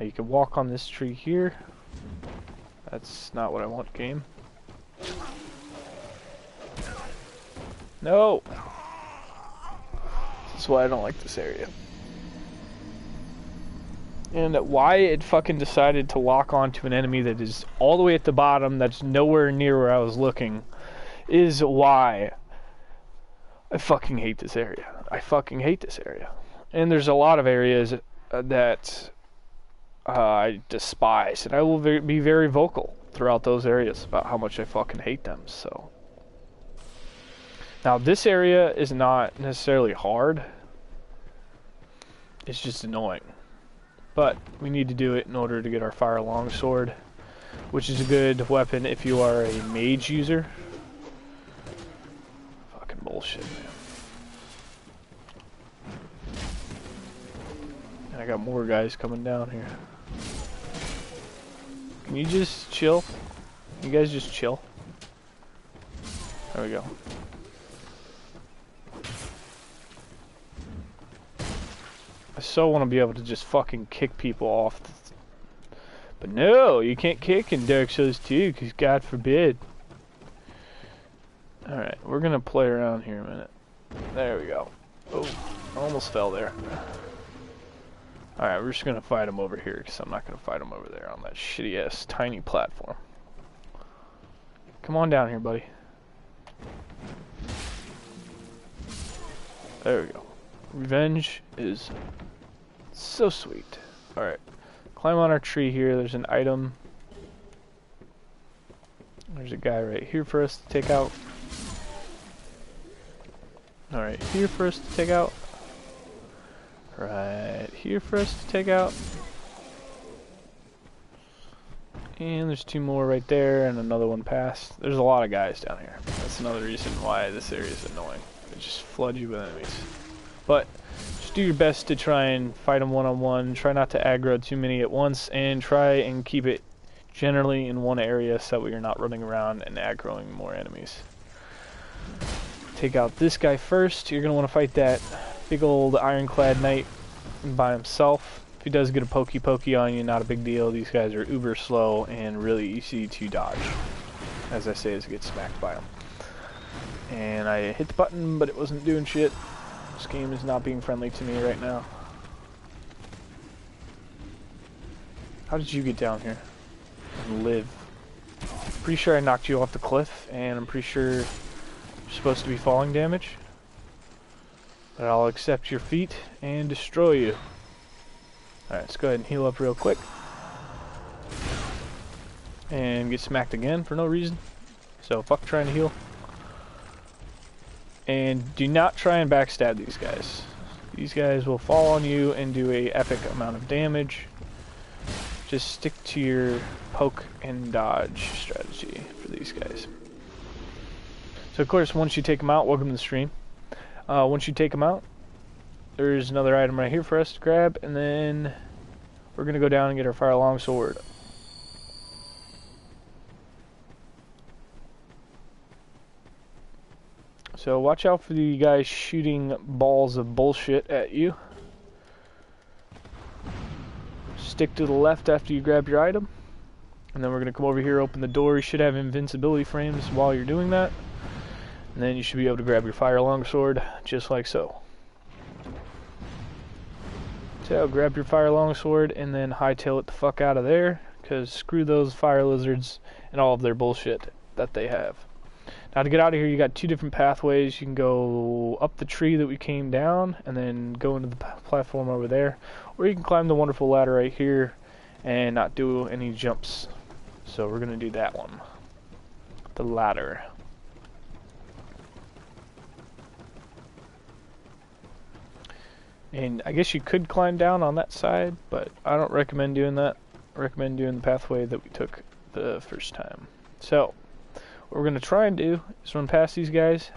you can walk on this tree here. That's not what I want, game. No! That's why I don't like this area. And why it fucking decided to lock onto an enemy that is all the way at the bottom, that's nowhere near where I was looking, is why I fucking hate this area. I fucking hate this area. And there's a lot of areas that I despise, and I will be very vocal throughout those areas about how much I fucking hate them. So now this area is not necessarily hard. It's just annoying. But we need to do it in order to get our fire longsword, which is a good weapon if you are a mage user. Fucking bullshit, man. And I got more guys coming down here. Can you just chill? You guys just chill? There we go. I so want to be able to just fucking kick people off. But no, you can't kick in Dark Souls 2, because God forbid. Alright, we're going to play around here a minute. There we go. Oh, I almost fell there. Alright, we're just going to fight him over here, because I'm not going to fight him over there on that shitty-ass tiny platform. Come on down here, buddy. There we go. Revenge is so sweet. Alright. Climb on our tree here. There's an item. There's a guy right here for us to take out. Alright, here for us to take out. Right here for us to take out. And there's two more right there and another one past. There's a lot of guys down here. That's another reason why this area is annoying. It just floods you with enemies. But just do your best to try and fight them one-on-one. Try not to aggro too many at once, and try and keep it generally in one area so that you're not running around and aggroing more enemies. Take out this guy first. You're going to want to fight that big old ironclad knight by himself. If he does get a pokey on you, not a big deal. These guys are uber slow and really easy to dodge. As I say, as I get smacked by them. And I hit the button, but it wasn't doing shit. This game is not being friendly to me right now. How did you get down here and live? Pretty sure I knocked you off the cliff, and I'm pretty sure you're supposed to be falling damage. But I'll accept your feat and destroy you. Alright, let's go ahead and heal up real quick. And get smacked again for no reason. So fuck trying to heal. And do not try and backstab these guys. These guys will fall on you and do a epic amount of damage. Just stick to your poke and dodge strategy for these guys. So of course, once you take them out, welcome to the stream. Once you take them out, there's another item right here for us to grab, and then we're going to go down and get our fire longsword. So watch out for the guys shooting balls of bullshit at you. Stick to the left after you grab your item. And then we're going to come over here, open the door. You should have invincibility frames while you're doing that. And then you should be able to grab your fire longsword, just like so. So grab your fire longsword and then hightail it the fuck out of there. Because screw those fire lizards and all of their bullshit that they have. Now to get out of here, you got two different pathways. You can go up the tree that we came down and then go into the platform over there. Or you can climb the wonderful ladder right here and not do any jumps. So we're going to do that one. The ladder. And I guess you could climb down on that side, but I don't recommend doing that. I recommend doing the pathway that we took the first time. So what we're going to try and do is run past these guys.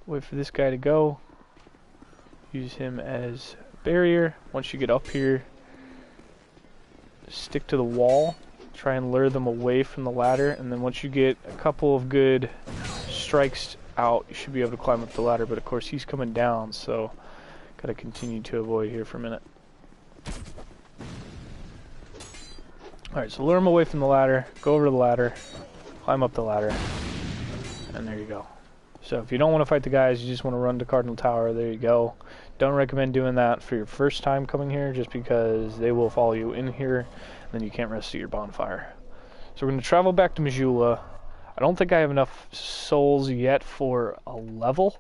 Wait for this guy to go. Use him as a barrier. Once you get up here, stick to the wall. Try and lure them away from the ladder. And then once you get a couple of good strikes out, you should be able to climb up the ladder. But of course he's coming down, so gotta continue to avoid here for a minute. Alright, so lure him away from the ladder, go over to the ladder, climb up the ladder, and there you go. So if you don't want to fight the guys, you just want to run to Cardinal Tower, there you go. Don't recommend doing that for your first time coming here, just because they will follow you in here, and then you can't rest at your bonfire. So we're going to travel back to Majula. I don't think I have enough souls yet for a level.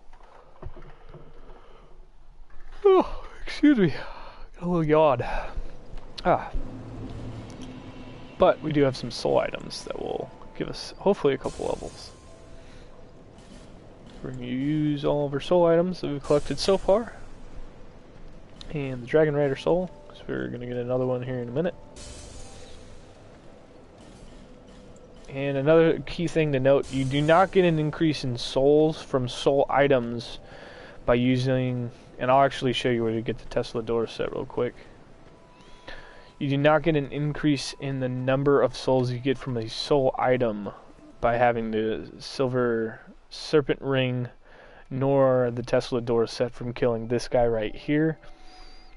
Excuse me, got a little yawn. But we do have some soul items that will give us hopefully a couple levels. We're going to use all of our soul items that we've collected so far. And the Dragon Rider soul, because we're going to get another one here in a minute. And another key thing to note, you do not get an increase in souls from soul items by using, and I'll actually show you where to get the Tesla door set real quick. You do not get an increase in the number of souls you get from a soul item by having the silver serpent ring, nor the Tesla door set from killing this guy right here.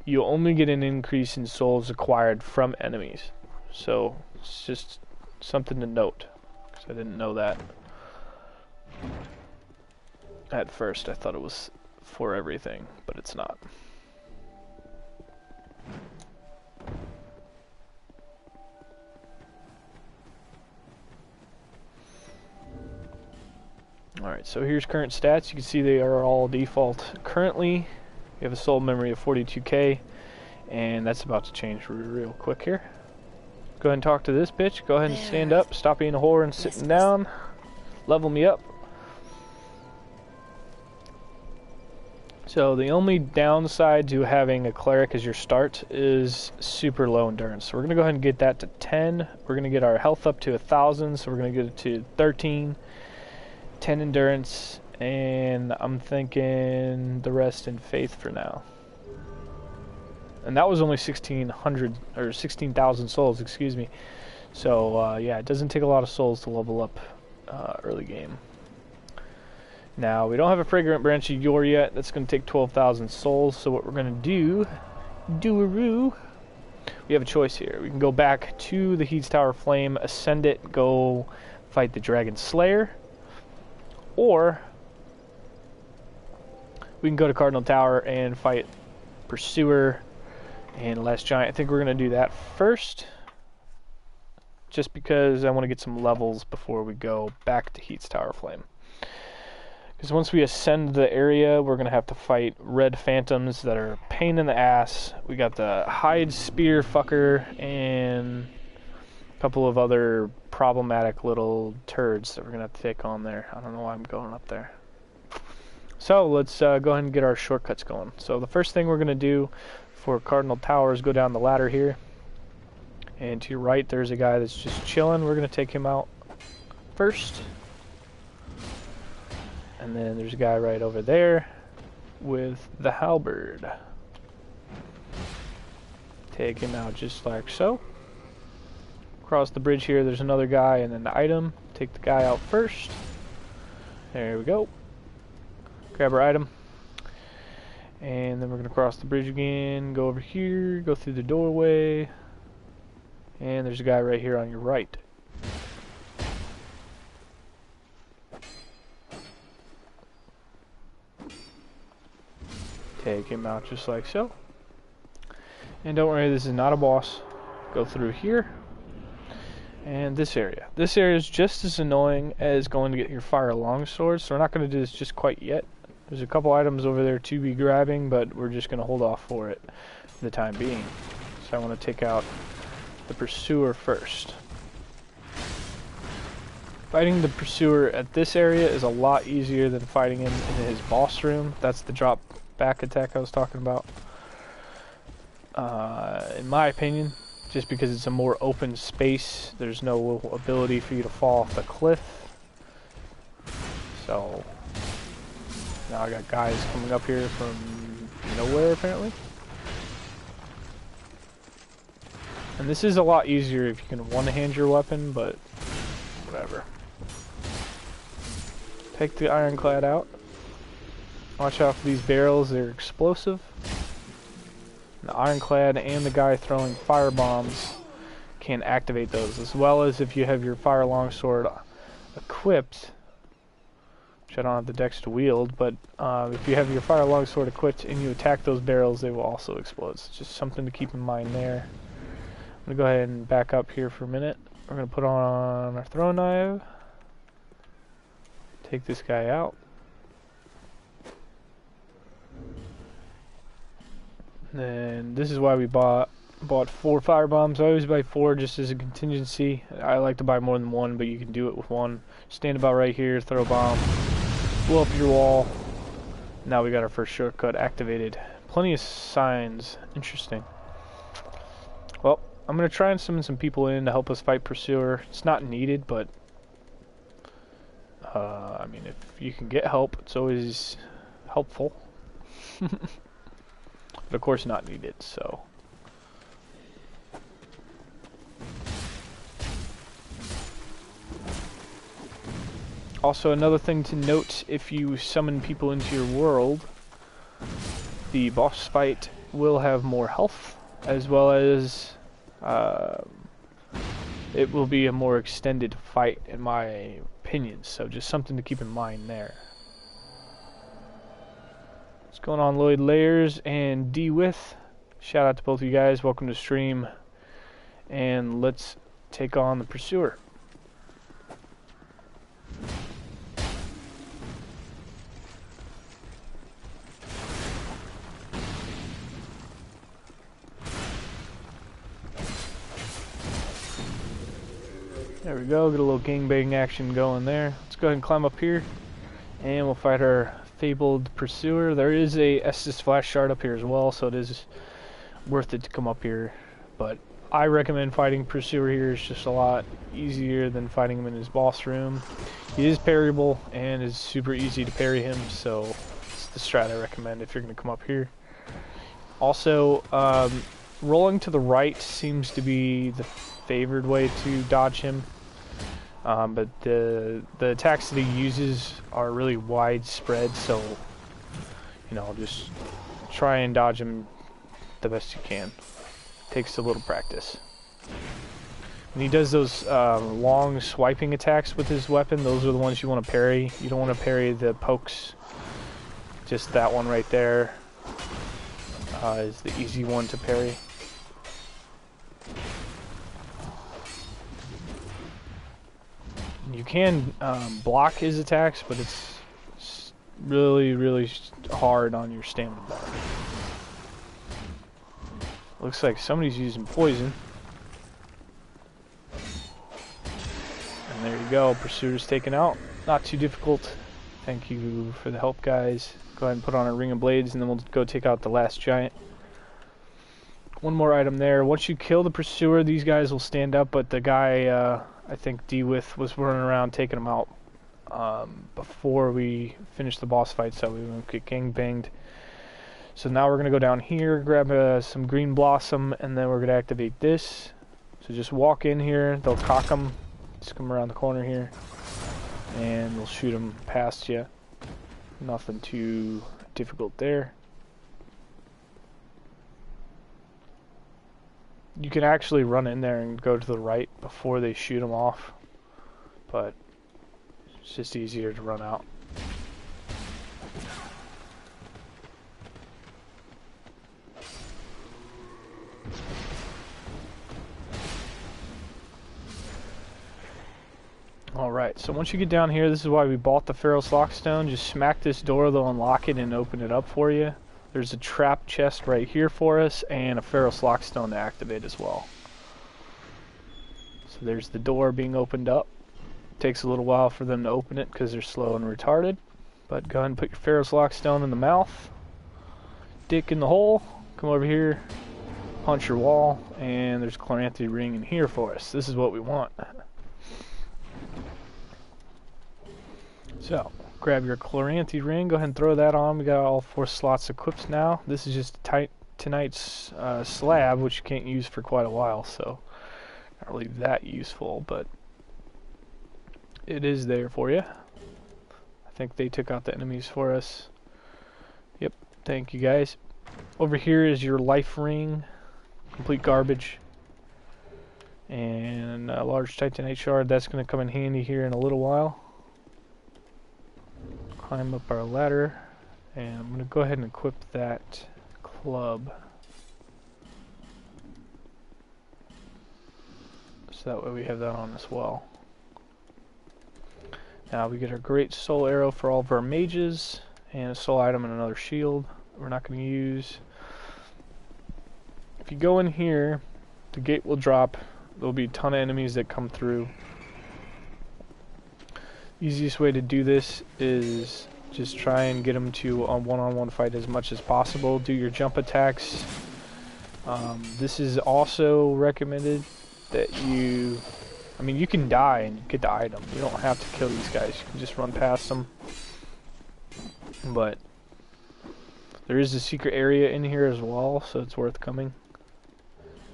You only get an increase in souls acquired from enemies. So it's just something to note, because I didn't know that at first. I thought it was for everything, but it's not. Alright, so here's current stats. You can see they are all default currently. We have a soul memory of 42k, and that's about to change real quick here. Go ahead and talk to this bitch. Go ahead and stand up. Stop being a whore and sitting down. Level me up. So the only downside to having a cleric as your start is super low endurance. So we're going to go ahead and get that to 10. We're going to get our health up to 1,000, so we're going to get it to 13. 10 endurance, and I'm thinking the rest in faith for now. And that was only 1,600 or 16,000 souls, excuse me. So yeah, it doesn't take a lot of souls to level up early game. Now we don't have a fragrant branch of yore yet. That's going to take 12,000 souls. So what we're going to do, we have a choice here. We can go back to the Heats Tower Flame, ascend it, go fight the Dragon Slayer. Or we can go to Cardinal Tower and fight Pursuer and Last Giant. I think we're going to do that first, just because I want to get some levels before we go back to Heats Tower Flame. Because once we ascend the area, we're going to have to fight red phantoms that are a pain in the ass. We got the Hide Spear fucker and a couple of other problematic little turds that we're going to have to take on there. I don't know why I'm going up there. So let's go ahead and get our shortcuts going. So the first thing we're going to do for Cardinal Tower is go down the ladder here. And to your right, there's a guy that's just chilling. We're going to take him out first. And then there's a guy right over there with the halberd. Take him out just like so. Across the bridge here, there's another guy and then the item. Take the guy out first. There we go. Grab our item. And then we're going to cross the bridge again, go over here, go through the doorway. And there's a guy right here on your right. Take him out just like so. And don't worry, this is not a boss. Go through here. And this area. This area is just as annoying as going to get your fire longsword, so we're not going to do this just quite yet. There's a couple items over there to be grabbing, but we're just going to hold off for it for the time being. So I want to take out the Pursuer first. Fighting the Pursuer at this area is a lot easier than fighting him in his boss room. That's the drop back attack I was talking about. In my opinion. Just because it's a more open space, there's no ability for you to fall off the cliff. So now I got guys coming up here from nowhere apparently. And this is a lot easier if you can one-hand your weapon, but whatever. Take the ironclad out. Watch out for these barrels, they're explosive. The ironclad and the guy throwing fire bombs can activate those, as well as if you have your fire longsword equipped, which I don't have the dex to wield, but if you have your fire longsword equipped and you attack those barrels, they will also explode. It's just something to keep in mind there. I'm going to go ahead and back up here for a minute. We're going to put on our throwing knife, take this guy out. Then this is why we bought Bought 4 fire bombs. I always buy 4 just as a contingency. I like to buy more than 1, but you can do it with 1. Stand about right here, throw a bomb, blow up your wall. Now we got our first shortcut activated. Plenty of signs. Interesting. Well, I'm going to try and summon some people in to help us fight Pursuer. It's not needed, but I mean, if you can get help, it's always helpful. But of course not needed, so. Also, another thing to note, if you summon people into your world, the boss fight will have more health, as well as it will be a more extended fight, in my opinion. So just something to keep in mind there. What's going on, Lloyd Layers and D-With? Shout out to both of you guys. Welcome to stream. And let's take on the Pursuer. There we go, get a little gangbang action going there. Let's go ahead and climb up here, and we'll fight our fabled Pursuer. There is a Estus Flash Shard up here as well, so it is worth it to come up here. But I recommend fighting Pursuer here. It's just a lot easier than fighting him in his boss room. He is parryable, and is super easy to parry him, so it's the strat I recommend if you're going to come up here. Also, rolling to the right seems to be the favored way to dodge him. But the attacks that he uses are really widespread, so you know, just try and dodge him the best you can. Takes a little practice. When he does those long swiping attacks with his weapon, those are the ones you want to parry. You don't want to parry the pokes. Just that one right there is the easy one to parry. You can block his attacks, but it's really hard on your stamina bar. Looks like somebody's using poison. And there you go, Pursuer's taken out. Not too difficult. Thank you for the help, guys. Go ahead and put on a Ring of Blades, and then we'll go take out the last giant. One more item there. Once you kill the Pursuer, these guys will stand up, but the guy, I think D-With was running around taking them out before we finished the boss fight, so we won't get gang-banged. So now we're going to go down here, grab some green blossom, and then we're going to activate this. So just walk in here, they'll cock them, just come around the corner here, and we'll shoot them past you. Nothing too difficult there. You can actually run in there and go to the right before they shoot them off, but it's just easier to run out. Alright, so once you get down here, this is why we bought the Pharaoh's Lockstone. Just smack this door, they'll unlock it and open it up for you. There's a trap chest right here for us, and a Pharaoh's Lockstone to activate as well. So there's the door being opened up. Takes a little while for them to open it because they're slow and retarded. But go ahead and put your Pharaoh's Lockstone in the mouth. Dick in the hole. Come over here. Punch your wall. And there's a Chloranthy ring in here for us. This is what we want. So, grab your Chloranthy ring, go ahead and throw that on. We got all 4 slots equipped now. This is just tonight's slab, which you can't use for quite a while, so not really that useful, but it is there for you. I think they took out the enemies for us. Yep, thank you guys. Over here is your life ring, complete garbage, and a large titanite shard. That's going to come in handy here in a little while. Climb up our ladder, and I'm going to go ahead and equip that club, so that way we have that on as well. Now we get our great soul arrow for all of our mages, and a soul item and another shield we're not going to use. if you go in here, the gate will drop. There'll be a ton of enemies that come through. Easiest way to do this is just try and get them to a one-on-one fight as much as possible. Do your jump attacks. This is also recommended that you... I mean, you can die and get the item. You don't have to kill these guys. You can just run past them. But there is a secret area in here as well, so it's worth coming.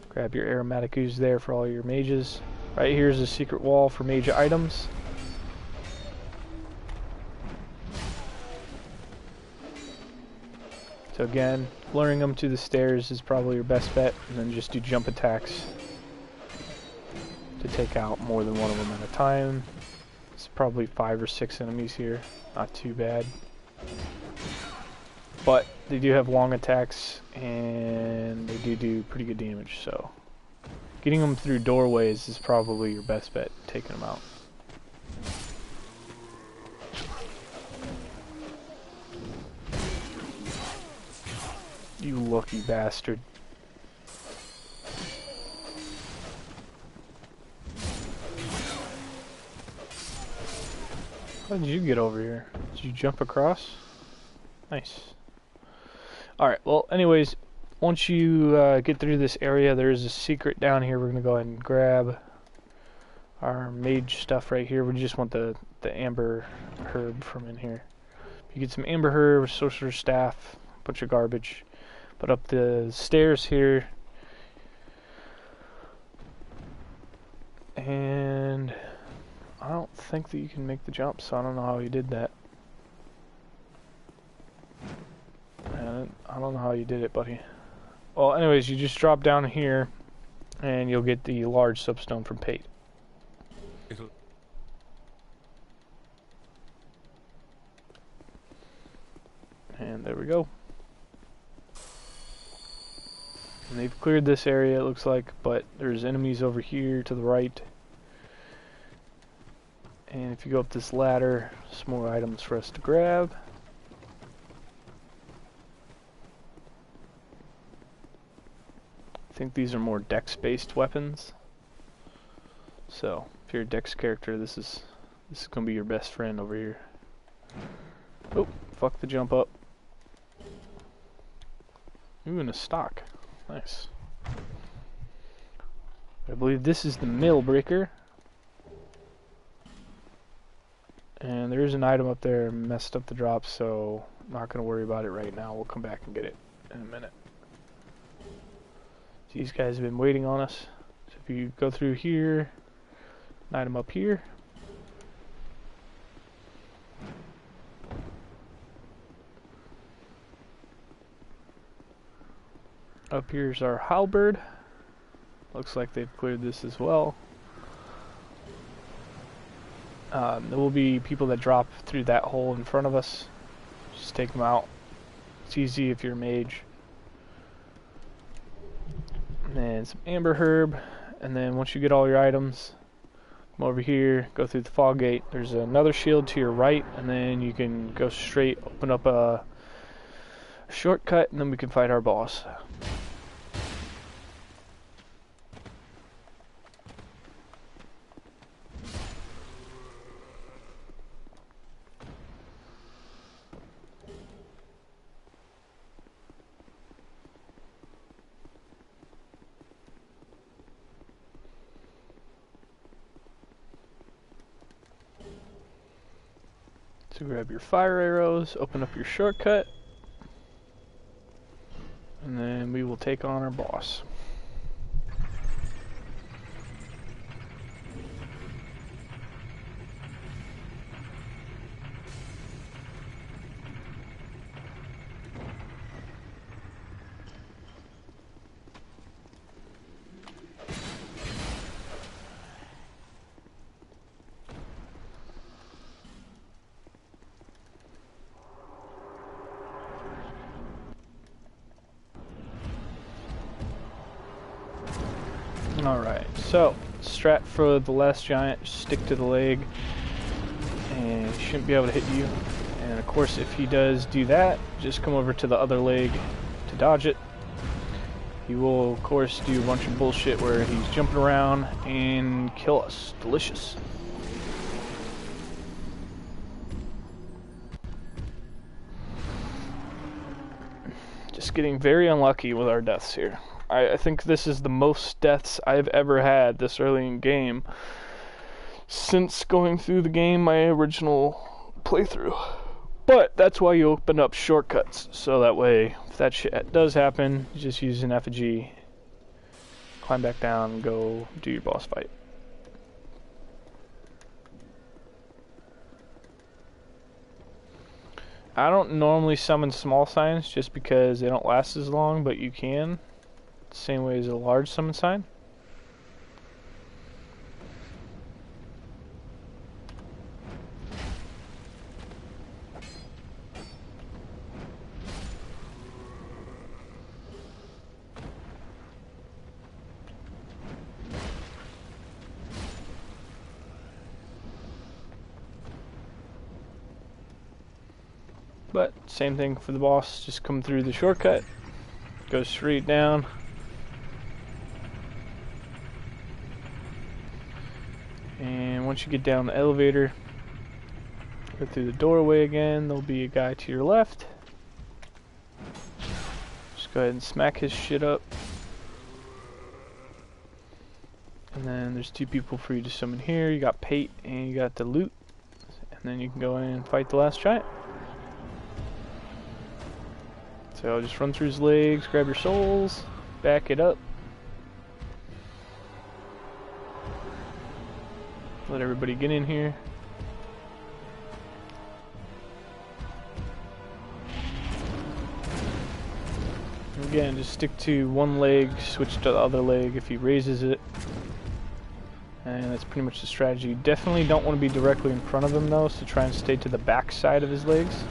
Grab your aromatic ooze there for all your mages. Right here is a secret wall for mage items. So again, luring them to the stairs is probably your best bet, and then just do jump attacks to take out more than one of them at a time. It's probably 5 or 6 enemies here, not too bad. But they do have long attacks, and they do pretty good damage, so getting them through doorways is probably your best bet, taking them out. You lucky bastard. How did you get over here? Did you jump across? Nice. Alright, well, anyways, once you get through this area, there's a secret down here. We're going to go ahead and grab our mage stuff right here. We just want the amber herb from in here. You get some amber herb, sorcerer's staff, a bunch of garbage. But up the stairs here, and I don't think that you can make the jump, so I don't know how you did that. Man, I don't know how you did it, buddy. Well, anyways, you just drop down here, and you'll get the large soapstone from Pate. And there we go. And they've cleared this area, it looks like, but there's enemies over here to the right. And if you go up this ladder, some more items for us to grab. I think these are more dex-based weapons. So, if you're a dex character, this is gonna be your best friend over here. Oh, fuck the jump up. Ooh, and a stock. Nice. I believe this is the mill breaker. And there is an item up there, messed up the drop, so I'm not going to worry about it right now. We'll come back and get it in a minute. These guys have been waiting on us. So if you go through here, an item up here. Up here's our halberd. Looks like they've cleared this as well. There will be people that drop through that hole in front of us. Just take them out. It's easy if you're a mage. And then some amber herb. And then once you get all your items, come over here, go through the fog gate. There's another shield to your right, and then you can go straight, open up a shortcut, and then we can fight our boss. So grab your fire arrows, open up your shortcut, and then we will take on our boss. Alright, so strat for the last giant, stick to the leg, and he shouldn't be able to hit you. And of course, if he does do that, just come over to the other leg to dodge it. he will, of course, do a bunch of bullshit where he's jumping around and kill us. Delicious. Just getting very unlucky with our deaths here. I think this is the most deaths I've ever had this early in game since going through the game, my original playthrough. But that's why you open up shortcuts, so that way, if that shit does happen, you just use an effigy, climb back down, and go do your boss fight. I don't normally summon small signs just because they don't last as long, but you can. Same way as a large summon sign. But same thing for the boss, just come through the shortcut, go straight down. And once you get down the elevator, go through the doorway again, there'll be a guy to your left. Just go ahead and smack his shit up. And then there's two people for you to summon here. You got Pate and you got the loot. And then you can go in and fight the last giant. So just run through his legs, grab your souls, back it up. Let everybody get in here. Again, just stick to one leg, switch to the other leg if he raises it. And that's pretty much the strategy. You definitely don't want to be directly in front of him though, so try and stay to the back side of his legs.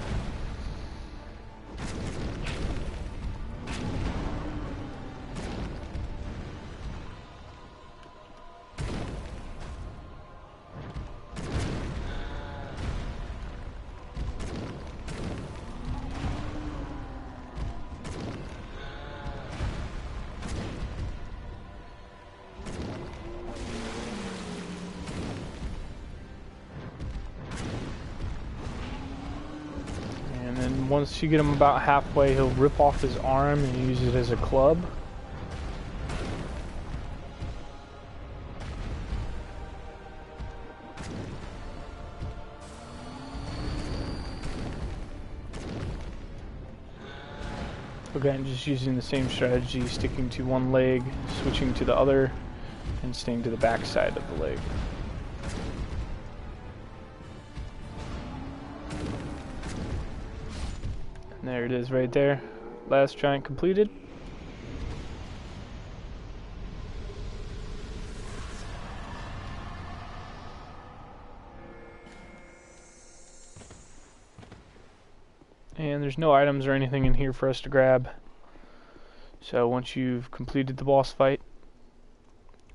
Once you get him about halfway, he'll rip off his arm and use it as a club. Again, just using the same strategy, sticking to one leg, switching to the other, and staying to the back side of the leg. There it is right there. Last giant completed. And there's no items or anything in here for us to grab. So once you've completed the boss fight,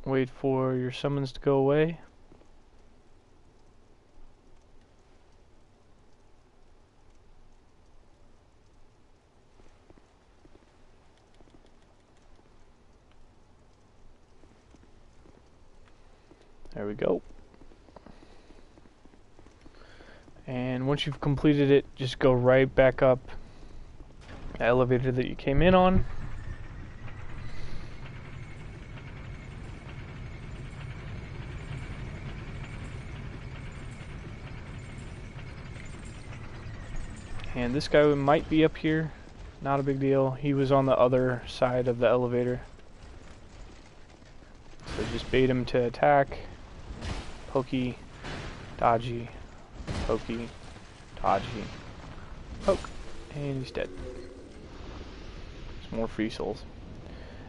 wait for your summons to go away. There we go. And once you've completed it, just go right back up the elevator that you came in on. And this guy might be up here. Not a big deal. He was on the other side of the elevator. So just bait him to attack. Pokey, dodgy, pokey, dodgy, poke, and he's dead. Some more free souls.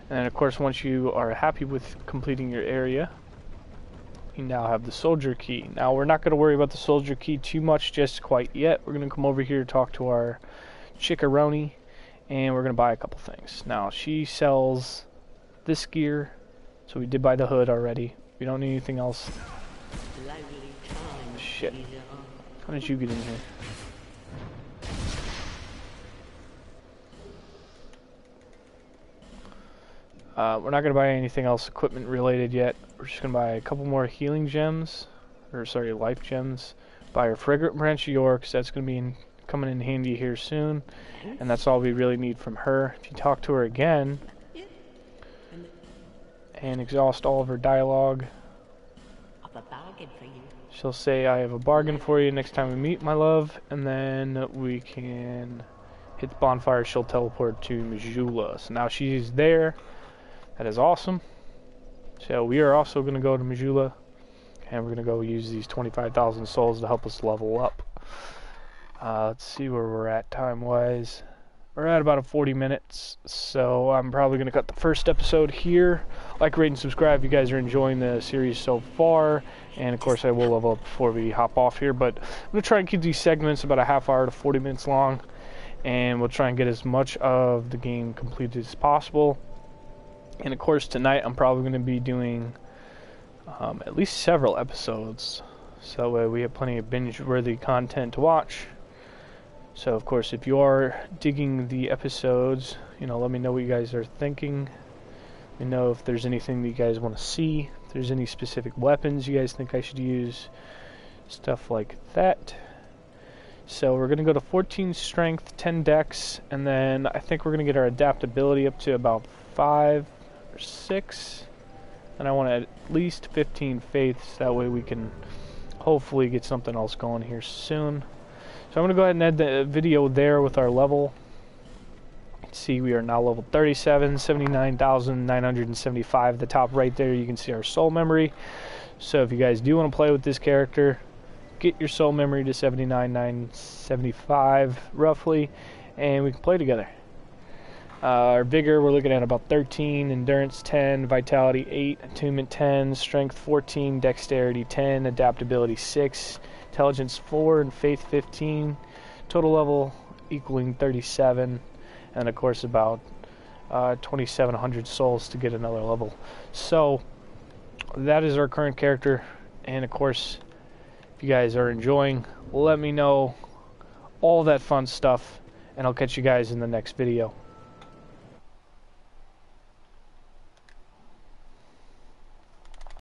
And then of course once you are happy with completing your area, you now have the soldier key. Now we're not going to worry about the soldier key too much just quite yet. We're going to come over here and talk to our Chickaroni, and we're going to buy a couple things. Now she sells this gear, so we did buy the hood already. We don't need anything else. Shit. How did you get in here? We're not going to buy anything else equipment related yet. We're just going to buy a couple more healing gems, or sorry, life gems. Buy our fragrant branch of Yorks. That's going to be coming in handy here soon. And that's all we really need from her. If you talk to her again and exhaust all of her dialogue, she'll say, I have a bargain for you next time we meet, my love. And then we can hit the bonfire. She'll teleport to Majula. So now she's there. That is awesome. So we are also going to go to Majula, and we're going to go use these 25,000 souls to help us level up. Let's see where we're at time-wise. We're at about 40 minutes, so I'm probably going to cut the first episode here. Like, rate, and subscribe if you guys are enjoying the series so far. And, of course, I will level up before we hop off here. But I'm going to try and keep these segments about a half hour to 40 minutes long. And we'll try and get as much of the game completed as possible. And of course tonight I'm probably going to be doing at least several episodes, so we have plenty of binge-worthy content to watch. So of course, if you are digging the episodes, let me know what you guys are thinking. Let me know if there's anything that you guys want to see, if there's any specific weapons you guys think I should use, stuff like that. So we're going to go to 14 strength, 10 dex, and then I think we're going to get our adaptability up to about 5 or 6, and I want at least 15 faiths. That way we can hopefully get something else going here soon. So I'm going to go ahead and end the video there with our level. See, we are now level 37, 79,975. The top right there, you can see our soul memory. So if you guys do want to play with this character, get your soul memory to 79,975 roughly, and we can play together. Our vigor, we're looking at about 13, endurance 10, vitality 8, attunement 10, strength 14, dexterity 10, adaptability 6, intelligence 4, and faith 15. Total level equaling 37, and of course about 2,700 souls to get another level. So that is our current character, and of course, if you guys are enjoying, let me know all that fun stuff, and I'll catch you guys in the next video.